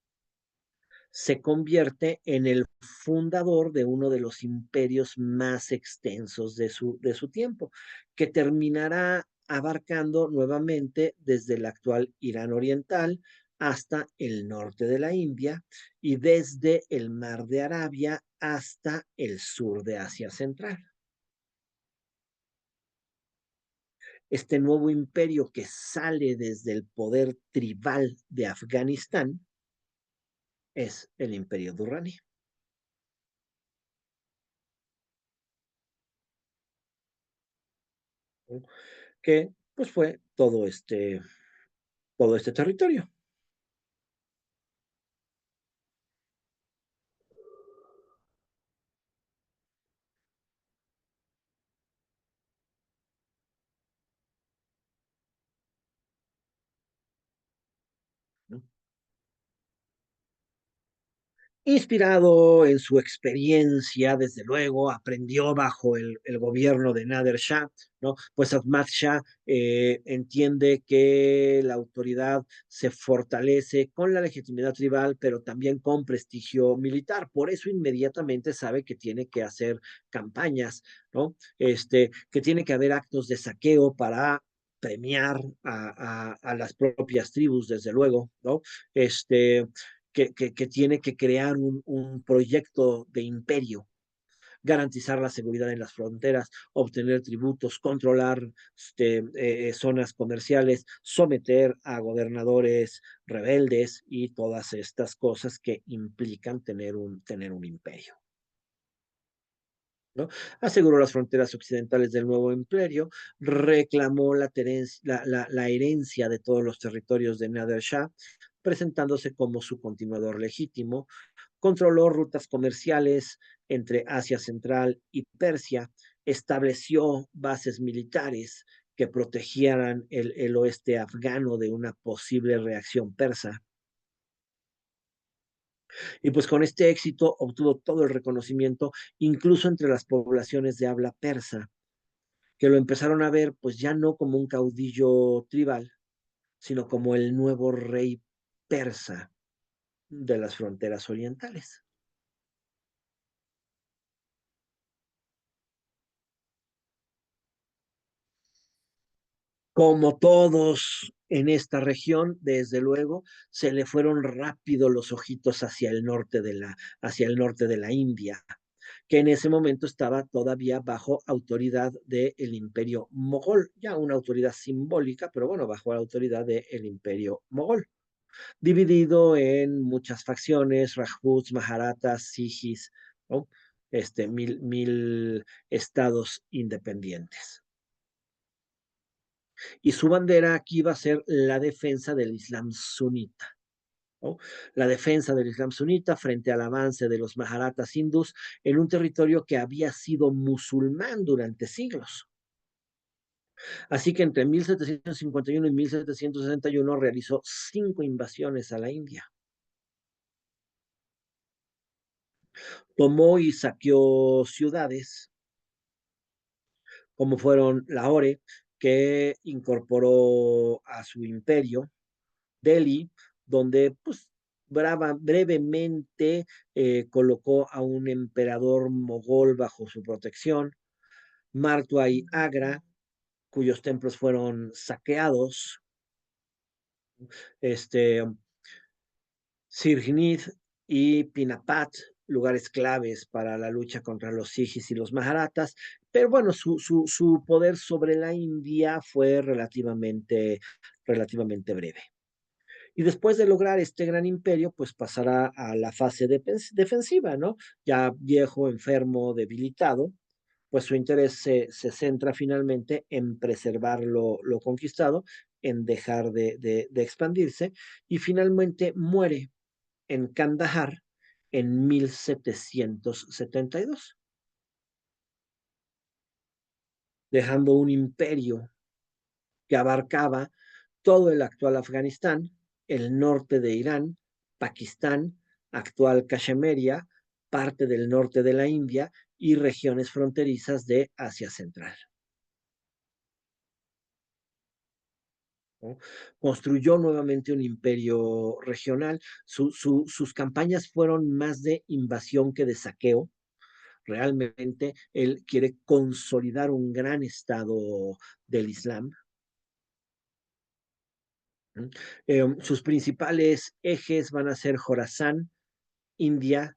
se convierte en el fundador de uno de los imperios más extensos de su tiempo, que terminará abarcando nuevamente desde el actual Irán Oriental hasta el norte de la India y desde el Mar de Arabia hasta el sur de Asia Central. Este nuevo imperio que sale desde el poder tribal de Afganistán es el imperio durrani, que pues fue todo este territorio. ¿No? Inspirado en su experiencia, desde luego, aprendió bajo el gobierno de Nader Shah, ¿no? Pues Ahmad Shah entiende que la autoridad se fortalece con la legitimidad tribal, pero también con prestigio militar. Por eso inmediatamente sabe que tiene que hacer campañas, ¿no? Que tiene que haber actos de saqueo para premiar a las propias tribus, desde luego, ¿no? Que tiene que crear un proyecto de imperio, garantizar la seguridad en las fronteras, obtener tributos, controlar zonas comerciales, someter a gobernadores rebeldes y todas estas cosas que implican tener un imperio. ¿No? Aseguró las fronteras occidentales del nuevo imperio, reclamó la herencia de todos los territorios de Nader Shah, presentándose como su continuador legítimo, controló rutas comerciales entre Asia Central y Persia, estableció bases militares que protegieran el oeste afgano de una posible reacción persa. Y pues con este éxito obtuvo todo el reconocimiento, incluso entre las poblaciones de habla persa, que lo empezaron a ver pues ya no como un caudillo tribal, sino como el nuevo rey persa de las fronteras orientales. Como todos en esta región, desde luego, se le fueron rápido los ojitos hacia el norte de la India, que en ese momento estaba todavía bajo autoridad del imperio mogol, ya una autoridad simbólica, pero bueno, bajo la autoridad del imperio mogol, dividido en muchas facciones, Rajputs, Maharatas, Sijis, ¿no? Mil estados independientes. Y su bandera aquí va a ser la defensa del Islam sunita, ¿no? La defensa del Islam sunita frente al avance de los Maharatas hindús en un territorio que había sido musulmán durante siglos. Así que entre 1751 y 1761 realizó 5 invasiones a la India. Tomó y saqueó ciudades como fueron Lahore, que incorporó a su imperio, Delhi, donde pues brevemente colocó a un emperador mogol bajo su protección, Martua y Agra, cuyos templos fueron saqueados, este, Sirgnid y Pinapat, lugares claves para la lucha contra los sijis y los maharatas, pero bueno, su poder sobre la India fue relativamente breve. Y después de lograr este gran imperio, pues pasará a la fase defensiva, ¿no? Ya viejo, enfermo, debilitado, pues su interés se centra finalmente en preservar lo conquistado, en dejar de expandirse, y finalmente muere en Kandahar en 1772, dejando un imperio que abarcaba todo el actual Afganistán, el norte de Irán, Pakistán, actual Cachemeria, parte del norte de la India y regiones fronterizas de Asia Central, ¿no? Construyó nuevamente un imperio regional. Sus campañas fueron más de invasión que de saqueo. Realmente él quiere consolidar un gran estado del Islam. Sus principales ejes van a ser Jorazán, India,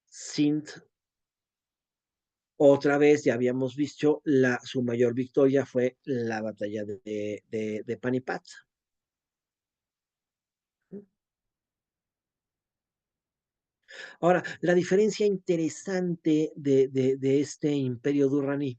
Sindh. Otra vez, ya habíamos visto, su mayor victoria fue la batalla de Panipat. Ahora, la diferencia interesante de este imperio durraní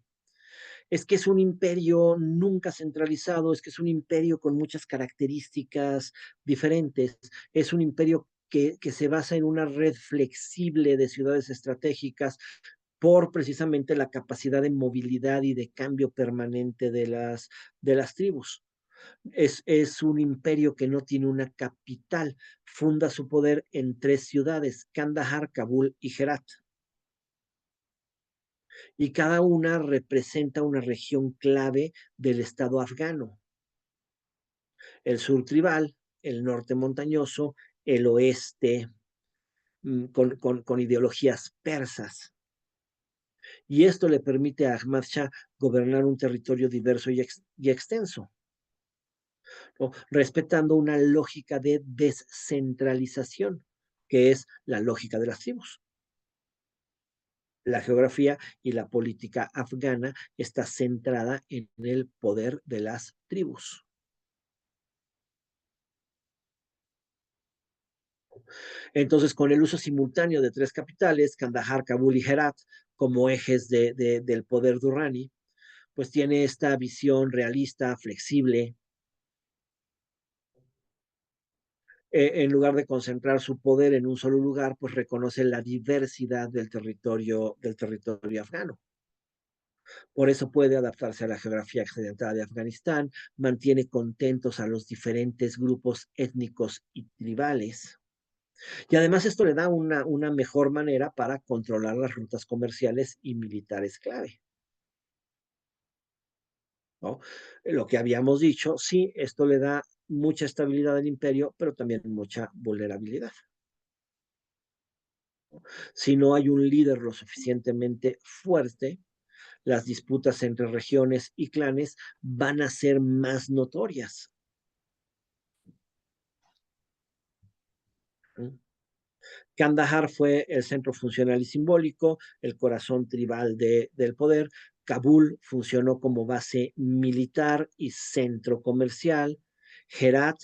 es que es un imperio nunca centralizado, es que es un imperio con muchas características diferentes, es un imperio que se basa en una red flexible de ciudades estratégicas por precisamente la capacidad de movilidad y de cambio permanente de las tribus. Es un imperio que no tiene una capital. Funda su poder en tres ciudades, Kandahar, Kabul y Herat. Y cada una representa una región clave del estado afgano. El sur tribal, el norte montañoso, el oeste con ideologías persas. Y esto le permite a Ahmad Shah gobernar un territorio diverso y extenso, ¿no? Respetando una lógica de descentralización, que es la lógica de las tribus. La geografía y la política afgana está centrada en el poder de las tribus. Entonces, con el uso simultáneo de tres capitales, Kandahar, Kabul y Herat, como ejes del poder durrani, pues tiene esta visión realista, flexible, en lugar de concentrar su poder en un solo lugar, pues reconoce la diversidad del territorio afgano. Por eso puede adaptarse a la geografía accidentada de Afganistán, mantiene contentos a los diferentes grupos étnicos y tribales. Y además esto le da una mejor manera para controlar las rutas comerciales y militares clave, ¿no? Lo que habíamos dicho, sí, esto le da mucha estabilidad al imperio, pero también mucha vulnerabilidad. Si no hay un líder lo suficientemente fuerte, las disputas entre regiones y clanes van a ser más notorias. Kandahar fue el centro funcional y simbólico, el corazón tribal del poder. Kabul funcionó como base militar y centro comercial. Herat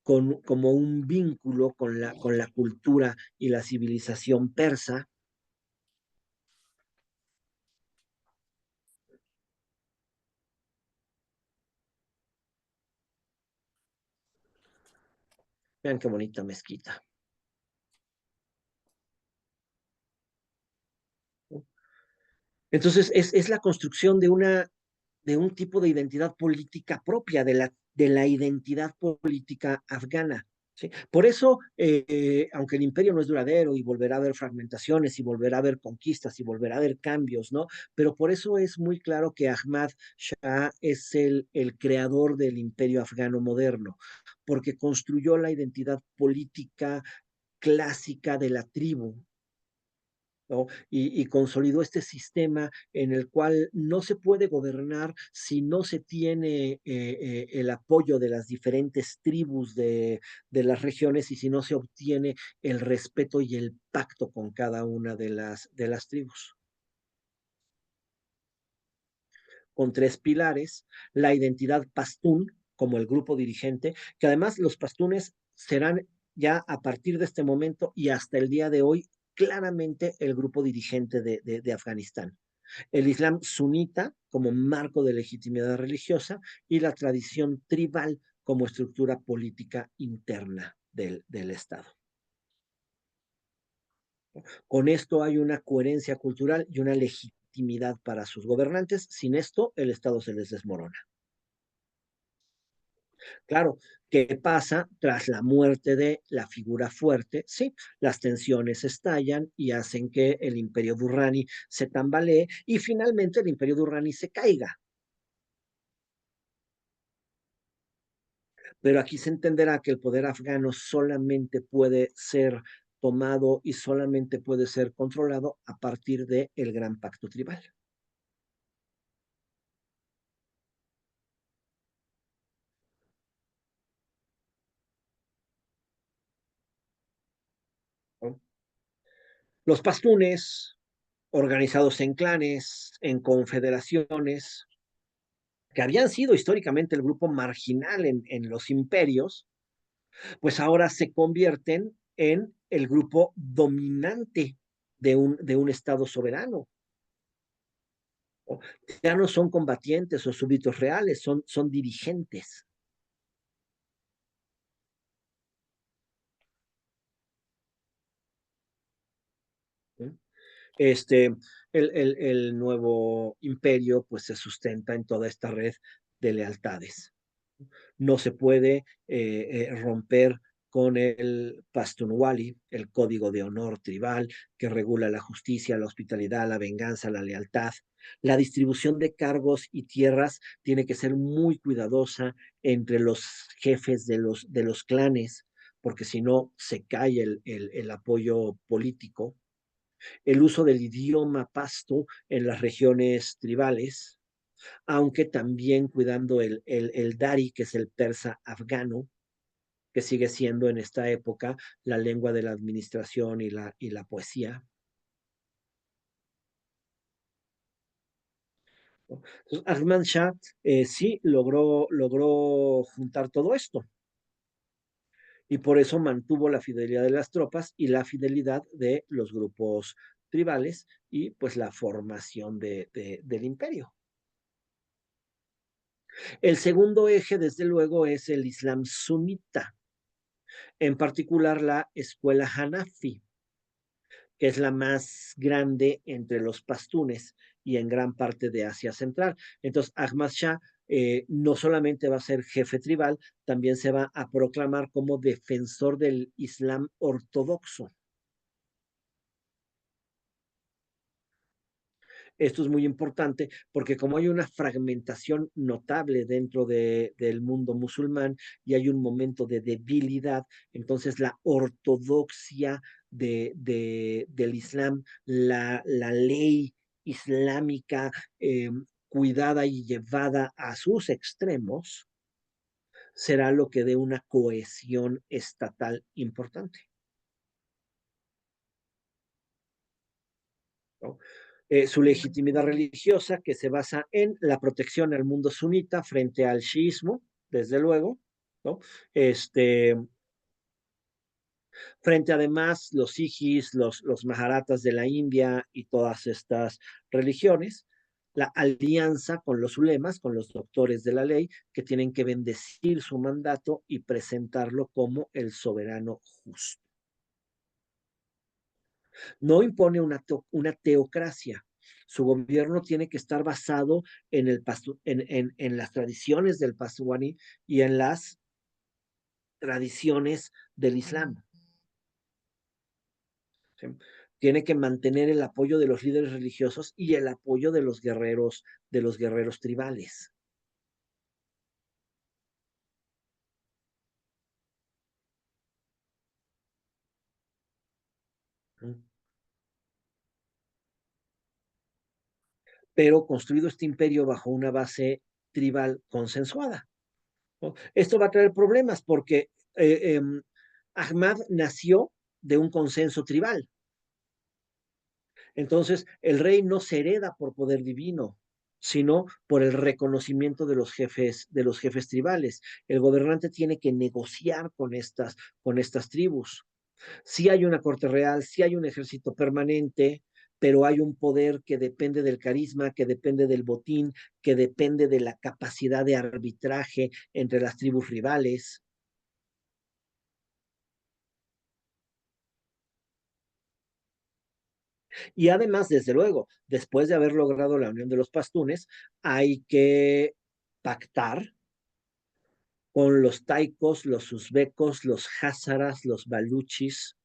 como un vínculo con la cultura y la civilización persa. Vean qué bonita mezquita. Entonces, es la construcción de un tipo de identidad política propia, de la identidad política afgana. ¿Sí? Por eso, aunque el imperio no es duradero y volverá a haber fragmentaciones y volverá a haber conquistas y volverá a haber cambios, ¿no? Pero por eso es muy claro que Ahmad Shah es el creador del imperio afgano moderno, porque construyó la identidad política clásica de la tribu, ¿no? Y consolidó este sistema en el cual no se puede gobernar si no se tiene el apoyo de las diferentes tribus de las regiones y si no se obtiene el respeto y el pacto con cada una de las tribus. Con tres pilares, la identidad pastún como el grupo dirigente, que además los pastunes serán ya a partir de este momento y hasta el día de hoy claramente el grupo dirigente de Afganistán. El Islam sunita como marco de legitimidad religiosa y la tradición tribal como estructura política interna del Estado. Con esto hay una coherencia cultural y una legitimidad para sus gobernantes. Sin esto, el Estado se les desmorona. Claro, ¿qué pasa tras la muerte de la figura fuerte? Sí, las tensiones estallan y hacen que el imperio Durrani se tambalee y finalmente el imperio Durrani se caiga. Pero aquí se entenderá que el poder afgano solamente puede ser tomado y solamente puede ser controlado a partir del Gran Pacto Tribal. ¿No? Los pastunes, organizados en clanes, en confederaciones, que habían sido históricamente el grupo marginal en los imperios, pues ahora se convierten en el grupo dominante de un Estado soberano. Ya no son combatientes o súbditos reales, son dirigentes. ¿Sí? Este, el nuevo imperio pues se sustenta en toda esta red de lealtades. No se puede romper con el Pastunwali, el código de honor tribal que regula la justicia, la hospitalidad, la venganza, la lealtad. La distribución de cargos y tierras tiene que ser muy cuidadosa entre los jefes de los clanes, porque si no se cae el apoyo político. El uso del idioma pasto en las regiones tribales, aunque también cuidando el dari, que es el persa afgano, que sigue siendo en esta época la lengua de la administración y la poesía. ¿No? Entonces, Ahmad Shah sí logró juntar todo esto y por eso mantuvo la fidelidad de las tropas y la fidelidad de los grupos tribales y pues la formación del imperio. El segundo eje, desde luego, es el Islam sunita, en particular la escuela Hanafi, que es la más grande entre los pastunes y en gran parte de Asia Central. Entonces, Ahmad Shah no solamente va a ser jefe tribal, también se va a proclamar como defensor del Islam ortodoxo. Esto es muy importante porque como hay una fragmentación notable dentro del mundo musulmán y hay un momento de debilidad, entonces la ortodoxia del Islam, la ley islámica cuidada y llevada a sus extremos, será lo que dé una cohesión estatal importante, ¿no? Su legitimidad religiosa, que se basa en la protección al mundo sunita frente al chiismo, desde luego, ¿no? Este, frente además los sijis, los maharatas de la India y todas estas religiones, la alianza con los ulemas, con los doctores de la ley, que tienen que bendecir su mandato y presentarlo como el soberano justo. No impone una teocracia. Su gobierno tiene que estar basado en las tradiciones del Pasuani y en las tradiciones del Islam. ¿Sí? Tiene que mantener el apoyo de los líderes religiosos y el apoyo de los guerreros tribales. Pero construido este imperio bajo una base tribal consensuada, ¿no? Esto va a traer problemas porque Ahmad nació de un consenso tribal. Entonces, el rey no se hereda por poder divino, sino por el reconocimiento de los jefes tribales. El gobernante tiene que negociar con estas tribus. Sí hay una corte real, sí hay un ejército permanente, pero hay un poder que depende del carisma, que depende del botín, que depende de la capacidad de arbitraje entre las tribus rivales. Y además, desde luego, después de haber logrado la unión de los pastunes, hay que pactar con los taicos, los uzbecos, los házaras, los baluchis,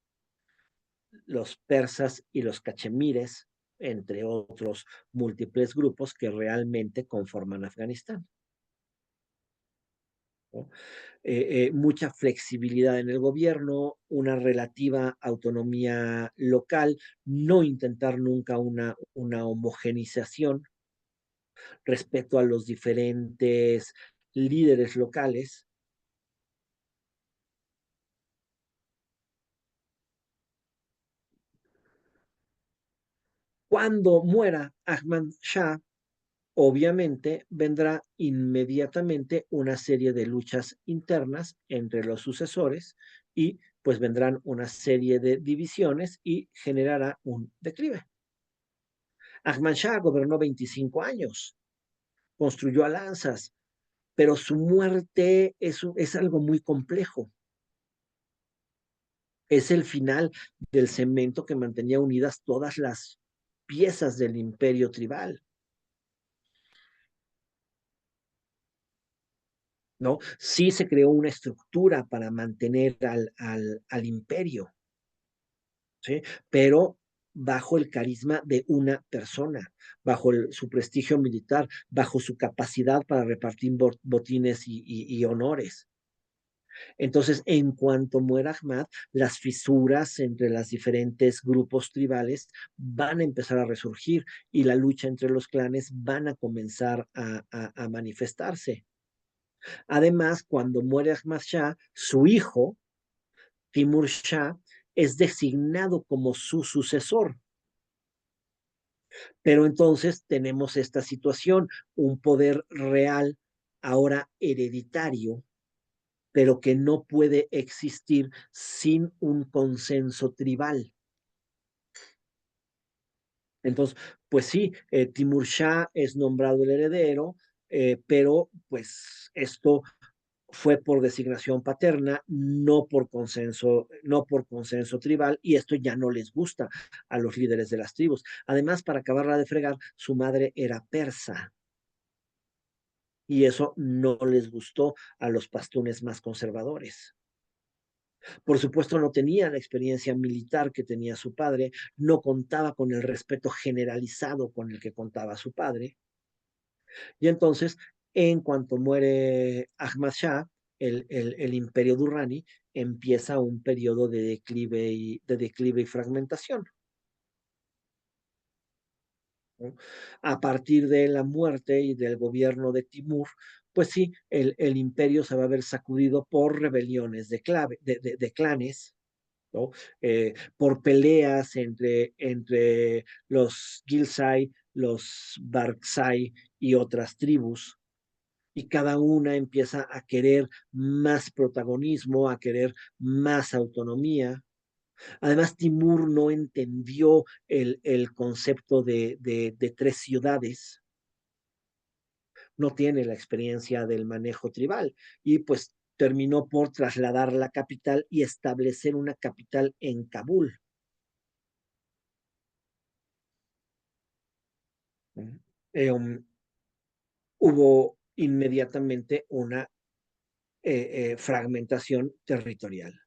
los persas y los cachemires, entre otros múltiples grupos que realmente conforman Afganistán, ¿no? Mucha flexibilidad en el gobierno, una relativa autonomía local, no intentar nunca una homogenización respecto a los diferentes líderes locales. Cuando muera Ahmad Shah, obviamente vendrá inmediatamente una serie de luchas internas entre los sucesores y pues vendrán una serie de divisiones y generará un declive. Ahmad Shah gobernó 25 años, construyó alianzas, pero su muerte es algo muy complejo. Es el final del cemento que mantenía unidas todas las piezas del imperio tribal. ¿no? Sí se creó una estructura para mantener al imperio, ¿sí? Pero bajo el carisma de una persona, bajo su prestigio militar, bajo su capacidad para repartir botines y honores. Entonces, en cuanto muera Ahmad, las fisuras entre los diferentes grupos tribales van a empezar a resurgir y la lucha entre los clanes van a comenzar a manifestarse. Además, cuando muere Ahmad Shah, su hijo, Timur Shah, es designado como su sucesor. Pero entonces tenemos esta situación, un poder real, ahora hereditario, pero que no puede existir sin un consenso tribal. Entonces, pues sí, Timur Shah es nombrado el heredero, pero pues esto fue por designación paterna, no por consenso tribal, y esto ya no les gusta a los líderes de las tribus. Además, para acabarla de fregar, su madre era persa, y eso no les gustó a los pastunes más conservadores. Por supuesto, no tenía la experiencia militar que tenía su padre, no contaba con el respeto generalizado con el que contaba su padre, y entonces, en cuanto muere Ahmad Shah, el imperio Durrani empieza un periodo de declive y fragmentación, ¿no? A partir de la muerte y del gobierno de Timur, pues sí, el imperio se va a ver sacudido por rebeliones de clanes, ¿no? Por peleas entre los Gilsai, los Barksai y otras tribus, y cada una empieza a querer más protagonismo, a querer más autonomía. Además, Timur no entendió el concepto de tres ciudades, no tiene la experiencia del manejo tribal y pues terminó por trasladar la capital y establecer una capital en Kabul. Um, Hubo inmediatamente una fragmentación territorial.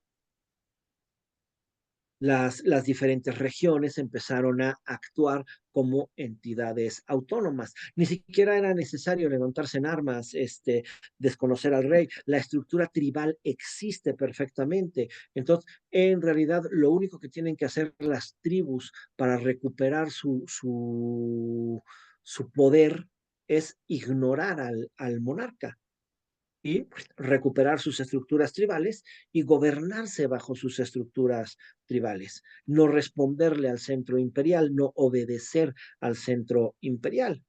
Las diferentes regiones empezaron a actuar como entidades autónomas. Ni siquiera era necesario levantarse en armas, desconocer al rey. La estructura tribal existe perfectamente. Entonces, en realidad, lo único que tienen que hacer las tribus para recuperar su poder es ignorar al monarca y pues, recuperar sus estructuras tribales y gobernarse bajo sus estructuras tribales, no responderle al centro imperial, no obedecer al centro imperial.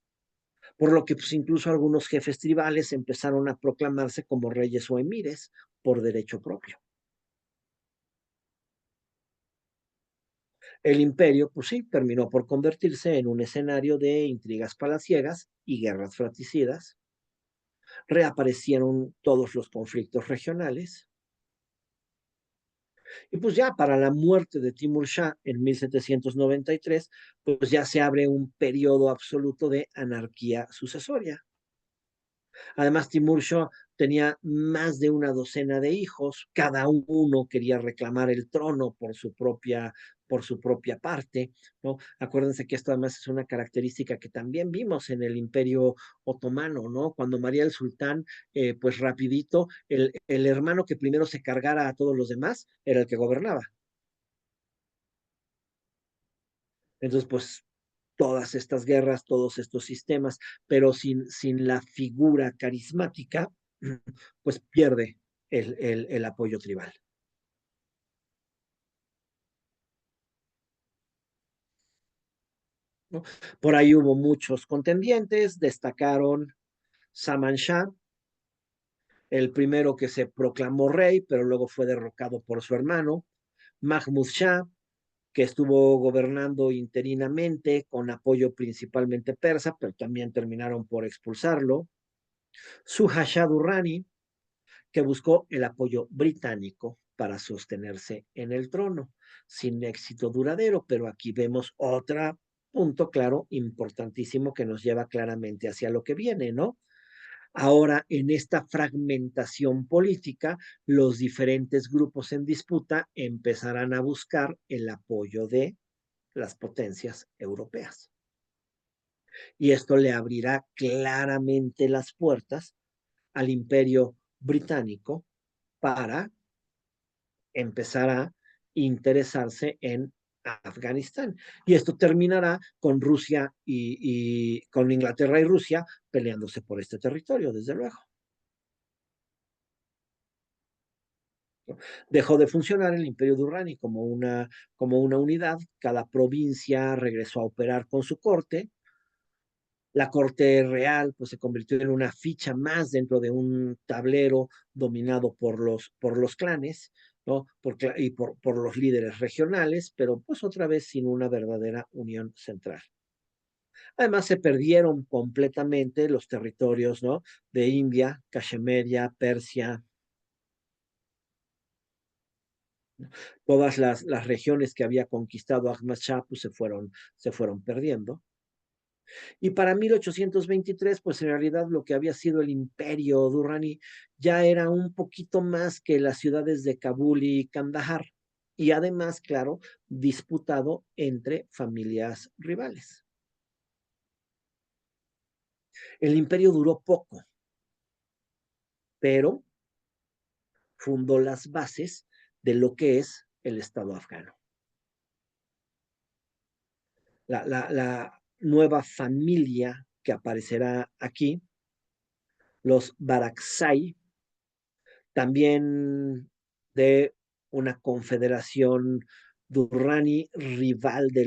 Por lo que pues, incluso algunos jefes tribales empezaron a proclamarse como reyes o emires por derecho propio. El imperio, pues sí, terminó por convertirse en un escenario de intrigas palaciegas y guerras fratricidas. Reaparecieron todos los conflictos regionales. Y pues ya para la muerte de Timur Shah en 1793, pues ya se abre un periodo absoluto de anarquía sucesoria. Además, Timur Shah tenía más de una docena de hijos, cada uno quería reclamar el trono por su propia parte, ¿no? Acuérdense que esto además es una característica que también vimos en el Imperio Otomano, ¿no? Cuando María el Sultán, pues rapidito, el hermano que primero se cargara a todos los demás era el que gobernaba. Entonces, pues todas estas guerras, todos estos sistemas, pero sin la figura carismática, pues pierde el apoyo tribal, ¿no? Por ahí hubo muchos contendientes, destacaron Saman Shah, el primero que se proclamó rey, pero luego fue derrocado por su hermano, Mahmud Shah, que estuvo gobernando interinamente con apoyo principalmente persa, pero también terminaron por expulsarlo, Suha Shah Durrani, que buscó el apoyo británico para sostenerse en el trono, sin éxito duradero, pero aquí vemos otro punto claro, importantísimo, que nos lleva claramente hacia lo que viene, ¿no? Ahora, en esta fragmentación política, los diferentes grupos en disputa empezarán a buscar el apoyo de las potencias europeas. Y esto le abrirá claramente las puertas al imperio británico para empezar a interesarse en Afganistán. Y esto terminará con Rusia y con Inglaterra y Rusia peleándose por este territorio, desde luego. Dejó de funcionar el imperio Durrani como una unidad, cada provincia regresó a operar con su corte, la corte real pues se convirtió en una ficha más dentro de un tablero dominado por los clanes, ¿no? Por los líderes regionales, pero pues otra vez sin una verdadera unión central. Además se perdieron completamente los territorios, ¿no? De India, Cachemeria, Persia, todas las regiones que había conquistado Ahmad Shah pues se fueron perdiendo. Y para 1823, pues en realidad lo que había sido el imperio Durrani ya era un poquito más que las ciudades de Kabul y Kandahar. Y además, claro, disputado entre familias rivales. El imperio duró poco, pero fundó las bases de lo que es el Estado afgano. La nueva familia que aparecerá aquí, los Barakzai, también de una confederación Durrani, rival de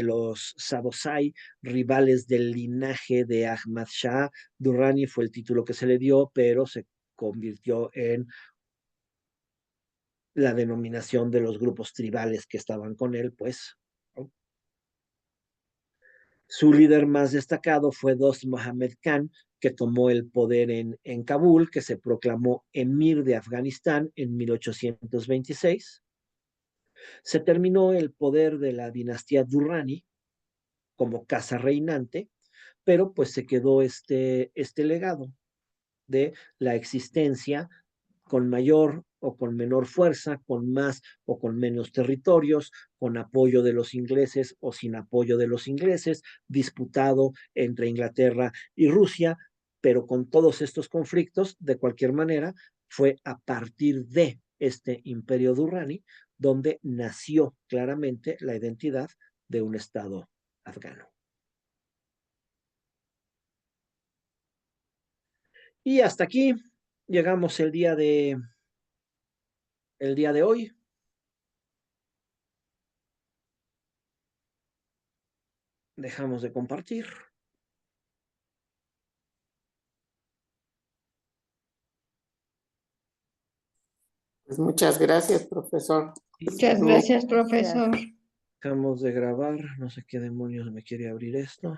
los Sadosai, rivales del linaje de Ahmad Shah. Durrani fue el título que se le dio, pero se convirtió en la denominación de los grupos tribales que estaban con él, pues. ¿No? Su líder más destacado fue Dost Mohammed Khan, que tomó el poder en Kabul, que se proclamó emir de Afganistán en 1826. Se terminó el poder de la dinastía Durrani como casa reinante, pero pues se quedó este legado de la existencia con mayor o con menor fuerza, con más o con menos territorios, con apoyo de los ingleses o sin apoyo de los ingleses, disputado entre Inglaterra y Rusia, pero con todos estos conflictos, de cualquier manera, fue a partir de este imperio Durrani donde nació claramente la identidad de un Estado afgano. Y hasta aquí llegamos el día de hoy. Dejamos de compartir. Pues muchas gracias, profesor. Muchas gracias, profesor. Dejamos de grabar. No sé qué demonios me quiere abrir esto.